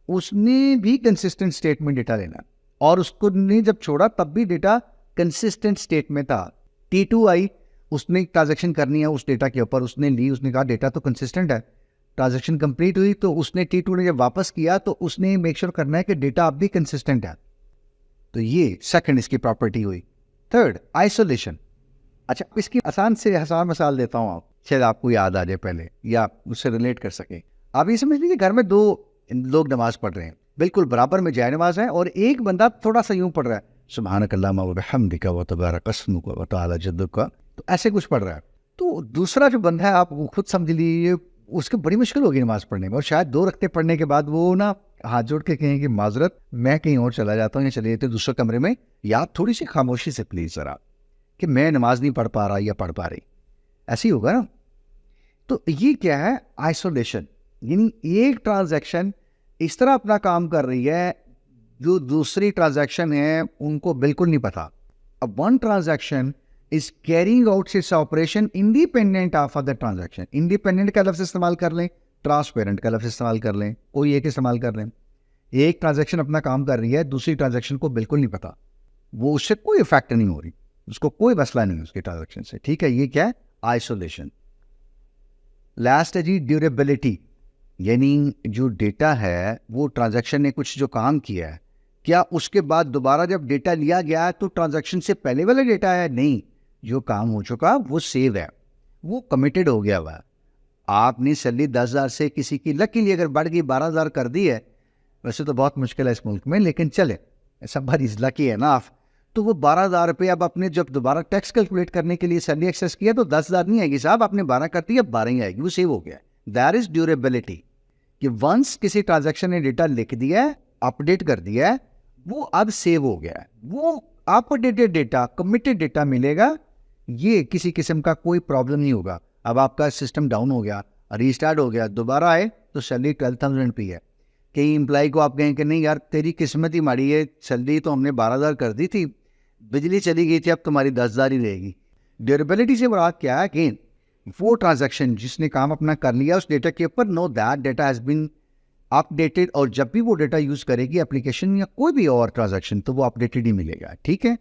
उसने भी कंसिस्टेंट स्टेट में डेटा लेना, और उसको ने जब छोड़ा तब भी डेटा कंसिस्टेंट स्टेट में था। T2 आई, उसने ट्रांजैक्शन करनी है उस डेटा के ऊपर, उसने ली, उसने कहा डेटा तो कंसिस्टेंट है, ट्रांजैक्शन कंप्लीट हुई, तो उसने T2 ने जब वापस किया तो उसने मेक श्योर करना है कि डेटा अब भी कंसिस्टेंट है। तो ये सेकंड इसकी प्रॉपर्टी हुई। Third, isolation. अच्छा, इसकी आसान से आसान मिसाल देता हूँ, आप शायद आपको याद आ जाए पहले या उससे रिलेट कर सके। आप ये समझ लीजिए घर में दो लोग नमाज पढ़ रहे हैं, बिल्कुल बराबर में जाए नमाज है, और एक बंदा थोड़ा सा यूं पढ़ रहा है, सुभानक अल्लाहुम्मा व बिहम्दिका व तबारक अस्मुका व तआला जद्दुका, तो ऐसे कुछ पढ़ रहा है। तो दूसरा जो बंदा है, आप वो खुद समझ लीजिए, उसकी बड़ी मुश्किल होगी नमाज पढ़ने में, और शायद 2 रखते पढ़ने के बाद वो ना हाथ जोड़ के कहें कि माजरत, मैं कहीं और चला जाता हूँ, या चले जाते दूसरे कमरे में, या थोड़ी सी खामोशी से प्लीज ज़रा, कि मैं नमाज नहीं पढ़ पा रहा या पढ़ पा रही, ऐसे ही होगा ना। तो ये क्या है, आइसोलेशन, यानी एक ट्रांजैक्शन इस तरह अपना काम कर रही है जो दूसरी ट्रांजैक्शन है उनको बिल्कुल नहीं पता। अब one transaction is carrying out its operation independent of other transaction. Independent का लफ्ज इस्तेमाल कर लें, ट्रांसपेरेंट का लफ्ज इस्तेमाल कर लें, कोई एक इस्तेमाल कर लें। एक ट्रांजैक्शन अपना काम कर रही है, दूसरी ट्रांजैक्शन को बिल्कुल नहीं पता, वो उससे कोई इफेक्ट नहीं हो रही, उसको कोई मसला नहीं है उसके ट्रांजैक्शन से, ठीक है। ये क्या है, आइसोलेशन। लास्ट है जी ड्यूरेबिलिटी, यानी जो डेटा है वो ट्रांजैक्शन ने कुछ जो काम किया है, क्या उसके बाद दोबारा जब डेटा लिया गया है तो ट्रांजैक्शन से पहले वाला डेटा है? नहीं, जो काम हो चुका वो सेव है, वो कमिटेड हो गया हुआ है। आपने सैलरी 10,000 से किसी की लकीली अगर बढ़ गई 12,000 कर दी है, वैसे तो बहुत मुश्किल है इस मुल्क में, लेकिन चले somebody is lucky enough, तो वो 12,000 रुपये अब आपने जब दोबारा टैक्स कैलकुलेट करने के लिए सैलरी एक्सेस किया तो 10,000 नहीं आएगी साहब, आपने 12 कर दी, अब 12 ही आएगी, वो सेव हो गया। दैट इज ड्यूरेबिलिटी, कि वंस किसी ट्रांजैक्शन ने डेटा लिख दिया है, अपडेट कर दिया है, वो अब सेव हो गया है, वो अपडेटेड डेटा, कमिटेड डेटा मिलेगा, ये किसी किस्म का कोई प्रॉब्लम नहीं होगा। अब आपका सिस्टम डाउन हो गया, रीस्टार्ट हो गया, दोबारा आए तो सैलरी 12,000 रुपये है। कई एम्प्लॉय को आप कहें कि नहीं यार तेरी किस्मत ही माड़ी है, सैलरी तो हमने 12,000 कर दी थी, बिजली चली गई थी, अब तुम्हारी 10,000 ही रहेगी। ड्यूरेबिलिटी से मुराद क्या है कि वो ट्रांजैक्शन जिसने काम अपना कर लिया उस डेटा के ऊपर, know that data has been updated, और जब भी वो डेटा यूज़ करेगी एप्लीकेशन या कोई भी और ट्रांजैक्शन, तो वो अपडेटेड ही मिलेगा, ठीक है।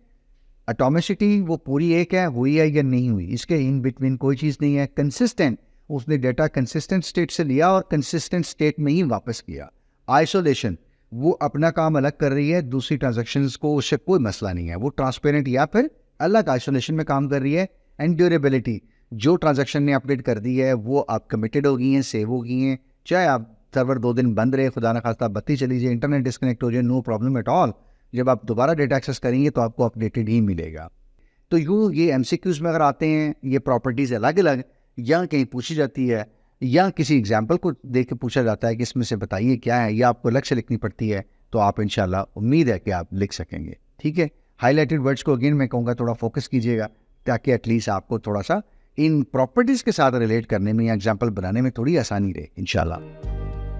एटॉमिसिटी वो पूरी एक है, हुई है या नहीं हुई, इसके इन बिटवीन कोई चीज़ नहीं है। कंसिस्टेंट, उसने डेटा कंसिस्टेंट स्टेट से लिया और कंसिस्टेंट स्टेट में ही वापस किया। आइसोलेशन, वो अपना काम अलग कर रही है, दूसरी ट्रांजैक्शंस को उससे कोई मसला नहीं है, वो ट्रांसपेरेंट या फिर अलग आइसोलेशन में काम कर रही है। एंड ड्यूरेबिलिटी, जो ट्रांजैक्शन ने अपडेट कर दी है वो आप कमिटेड हो गई हैं, सेव हो गई हैं, चाहे आप सर्वर 2 दिन बंद रहे, खुदा न खास्ता बत्ती चली जाए, इंटरनेट डिस्कनेक्ट हो जाए, नो प्रॉब्लम एट ऑल, जब आप दोबारा डेटा एक्सेस करेंगे तो आपको अपडेटेड ही मिलेगा। तो यूँ ये MCQs में अगर आते हैं, ये प्रॉपर्टीज़ अलग अलग या कहीं पूछी जाती है या किसी एग्जाम्पल को देख के पूछा जाता है कि इसमें से बताइए क्या है, या आपको अलग से लिखनी पड़ती है, तो आप इंशाल्लाह उम्मीद है कि आप लिख सकेंगे, ठीक है। हाईलाइटेड वर्ड्स को अगेन मैं कहूँगा थोड़ा फोकस कीजिएगा, ताकि एटलीस्ट आपको थोड़ा सा इन प्रॉपर्टीज़ के साथ रिलेट करने में या एग्जाम्पल बनाने में थोड़ी आसानी रहे इंशाल्लाह।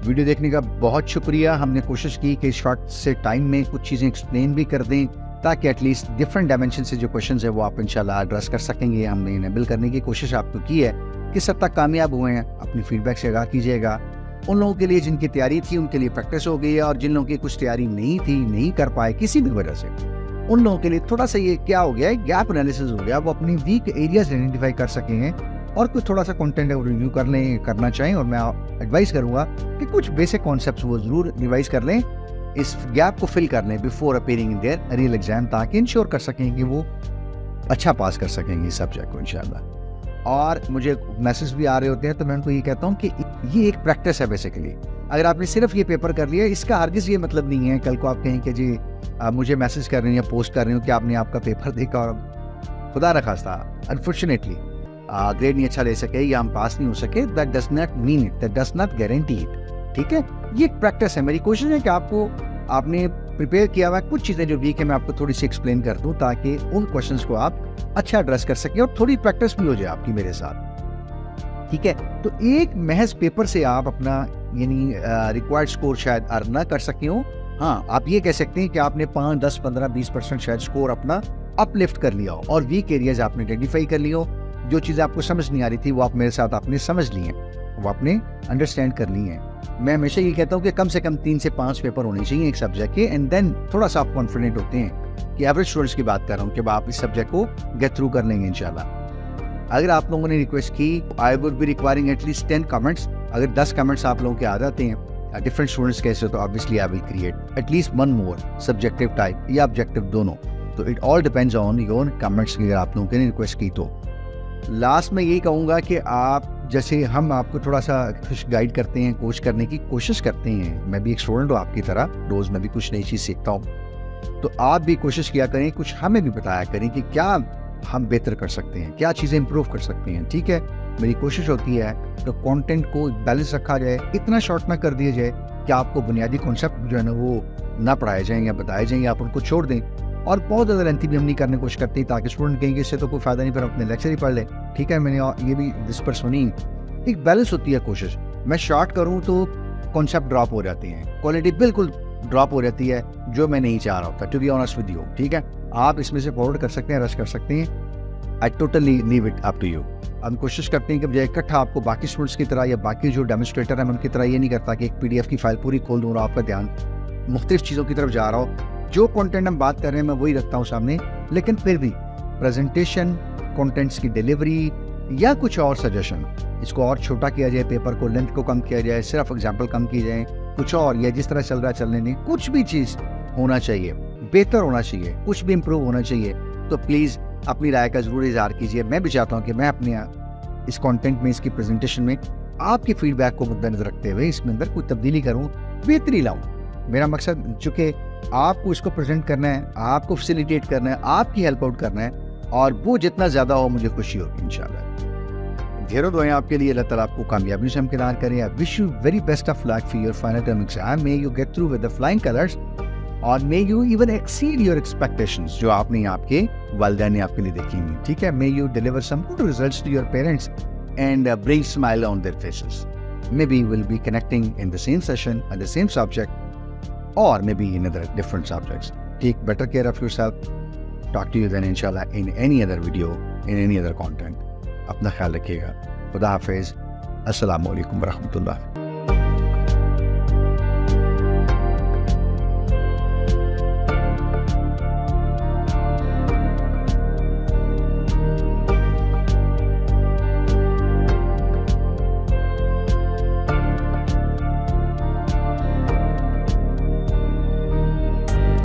वीडियो देखने का बहुत शुक्रिया। हमने कोशिश की कि शॉर्ट से टाइम में कुछ चीज़ें एक्सप्लेन भी कर दें, ताकि एटलीस्ट डिफरेंट डायमेंशन से जो क्वेश्चन है वो आप इंशाल्लाह एड्रेस कर सकेंगे। हमने इनेबल करने की कोशिश आपको की है, किस हद तक कामयाब हुए हैं अपनी फीडबैक से आगाह कीजिएगा। उन लोगों के लिए जिनकी तैयारी थी उनके लिए प्रैक्टिस हो गई है, और जिन लोगों की कुछ तैयारी नहीं थी, नहीं कर पाए किसी भी वजह से, उन लोगों के लिए थोड़ा सा ये क्या हो गया है, गैप एनालिसिस हो गया, वो अपनी वीक एरियाज आइडेंटिफाई कर सकेंगे और कुछ थोड़ा सा कंटेंट रिव्यू कर लें, करना चाहें। और मैं एडवाइस करूंगा कि कुछ बेसिक कॉन्सेप्ट्स वो ज़रूर रिवाइज कर लें, इस गैप को फिल कर लें before appearing in their real exam, ताकि इंश्योर कर सकें कि वो अच्छा पास कर सकेंगे इस सब्जेक्ट को इंशाल्लाह। और मुझे मैसेज भी आ रहे होते हैं, तो मैं उनको ये कहता हूँ कि ये एक प्रैक्टिस है बेसिकली। अगर आपने सिर्फ ये पेपर कर लिया, इसका हरगिज़ ये मतलब नहीं है कल को आप कहें कि जी मुझे मैसेज कर रहे हैं या पोस्ट कर रहे हो कि आपने आपका पेपर देखा और खुदा न खास्ता अनफॉर्चुनेटली ग्रेड नहीं अच्छा ले सके या हम पास नहीं हो सके, that does not mean it, that does not guarantee it, ठीक है। ये एक प्रैक्टिस है। मेरी कोशिश है कि आपको आपने प्रिपेयर किया हुआ कुछ चीज़ें जो वीक है मैं आपको थोड़ी सी एक्सप्लेन कर दूं, ताकि उन क्वेश्चंस को आप अच्छा एड्रेस कर सकें और थोड़ी प्रैक्टिस भी हो जाए आपकी मेरे साथ, ठीक है। तो एक महज पेपर से आप अपना यानी रिक्वायर्ड स्कोर शायद अर्न ना कर सके हो। हाँ, आप ये कह सकते हैं कि आपने 5, 10, 15, 20% शायद स्कोर अपना अपलिफ्ट कर लिया हो, और वीक एरियाज आपने आइडेंटिफाई कर लियो। जो चीज़ें आपको समझ नहीं आ रही थी वो आप मेरे साथ आपने समझ ली हैं, वो आपने अंडरस्टैंड कर ली हैं। मैं हमेशा ये कहता हूँ कि कम से कम 3 से 5 पेपर होने चाहिए एक सब्जेक्ट के, एंड देन थोड़ा सा आप कॉन्फिडेंट होते हैं कि एवरेज स्टूडेंट्स की बात कर रहा हूँ कि आप इस सब्जेक्ट को गेट थ्रू कर लेंगे इंशाल्लाह। अगर आप लोगों ने रिक्वेस्ट की, I would be requiring at least 10 comments. अगर 10 कमेंट्स आप लोगों के आ जाते हैं डिफरेंट स्टूडेंट्स कैसे, तो obviously I will create at least 1 more subjective type या ऑब्जेक्टिव दोनों। तो it all depends on your comments. अगर आप लोगों ने रिक्वेस्ट की तो लास्ट में यही कहूँगा कि आप जैसे हम आपको थोड़ा सा कुछ गाइड करते हैं, कोच करने की कोशिश करते हैं, मैं भी एक स्टूडेंट हूँ आपकी तरह, रोज़ मैं भी कुछ नई चीज़ सीखता हूँ, तो आप भी कोशिश किया करें, कुछ हमें भी बताया करें कि क्या हम बेहतर कर सकते हैं, क्या चीज़ें इम्प्रूव कर सकते हैं। ठीक है, मेरी कोशिश होती है तो कंटेंट को बैलेंस रखा जाए, इतना शॉर्ट ना कर दिया जाए कि आपको बुनियादी कॉन्सेप्ट जो है ना वो ना पढ़ाए जाएँ या बताए जाएँ, आप उनको छोड़ दें। और बहुत ज़्यादा लेंथी भी हम नहीं करने की कोशिश करते ताकि स्टूडेंट कहेंगे इससे तो कोई फ़ायदा नहीं, फिर अपने लेक्चर ही पढ़ लें। ठीक है, मैंने ये भी जिस पर सुनी, एक बैलेंस होती है कोशिश। मैं शॉर्ट करूँ तो कॉन्सेप्ट ड्रॉप हो जाते हैं, क्वालिटी बिल्कुल ड्रॉप हो जाती है, जो मैं नहीं चाह रहा होता, to be honest with you. ठीक है, आप इसमें से फॉरवर्ड कर सकते हैं, रश कर सकते हैं, I totally leave it up to you. हम कोशिश करते हैं कि बजाय इकट्ठा आपको बाकी स्टूडेंट्स की तरह या बाकी जो डेमोन्स्ट्रेटर हैं उनकी तरह ये नहीं करता कि एक PDF की फाइल पूरी खोल दूँ और आपका ध्यान मुख्तलिफ चीज़ों की तरफ जा रहा हो। जो कंटेंट हम बात कर रहे हैं मैं वही रखता हूँ सामने, लेकिन फिर भी प्रेजेंटेशन, कंटेंट्स की डिलीवरी या कुछ और सजेशन, इसको और छोटा किया जाए, पेपर को लेंथ को कम किया जाए, सिर्फ एग्जाम्पल कम की जाए, कुछ और, या जिस तरह चल रहा है चलने दें, कुछ भी चीज़ होना चाहिए, बेहतर होना चाहिए, कुछ भी इम्प्रूव होना चाहिए, तो प्लीज़ अपनी राय का ज़रूर इज़हार कीजिए। मैं भी चाहता हूँ कि मैं अपने इस कंटेंट में, इसकी प्रेजेंटेशन में आपके फीडबैक को मुद्देनजर रखते हुए इसमें अंदर कोई तब्दीली करूँ, बेहतरी लाऊँ। मेरा मकसद चूँकि आपको इसको प्रेजेंट करना है, आपको फैसिलिटेट करना है, आपकी हेल्प आउट करना है, और वो जितना ज़्यादा हो मुझे खुशी होगी इंशाल्लाह। ढेरों दुआएं आपके लिए, अल्लाह ताला आपको कामयाबी से हमकिनार करे। I wish you very best of luck for your final term exam, may you get through with the flying colours, और may you even exceed your expectations जो आपने आपके वालिदैन ने आपके लिए देखी हुई। ठीक है, may you deliver some good results to your parents and bring smile on their faces. Maybe we'll be connecting in the same session on the same subject, or maybe in other different subjects. Take better care of yourself. Talk to you then inshallah in any other video, in any other content. अपना ख्याल रखिएगा। खुदा हाफिज। अस्सलामु अलैकुम व रहमतुल्लाह।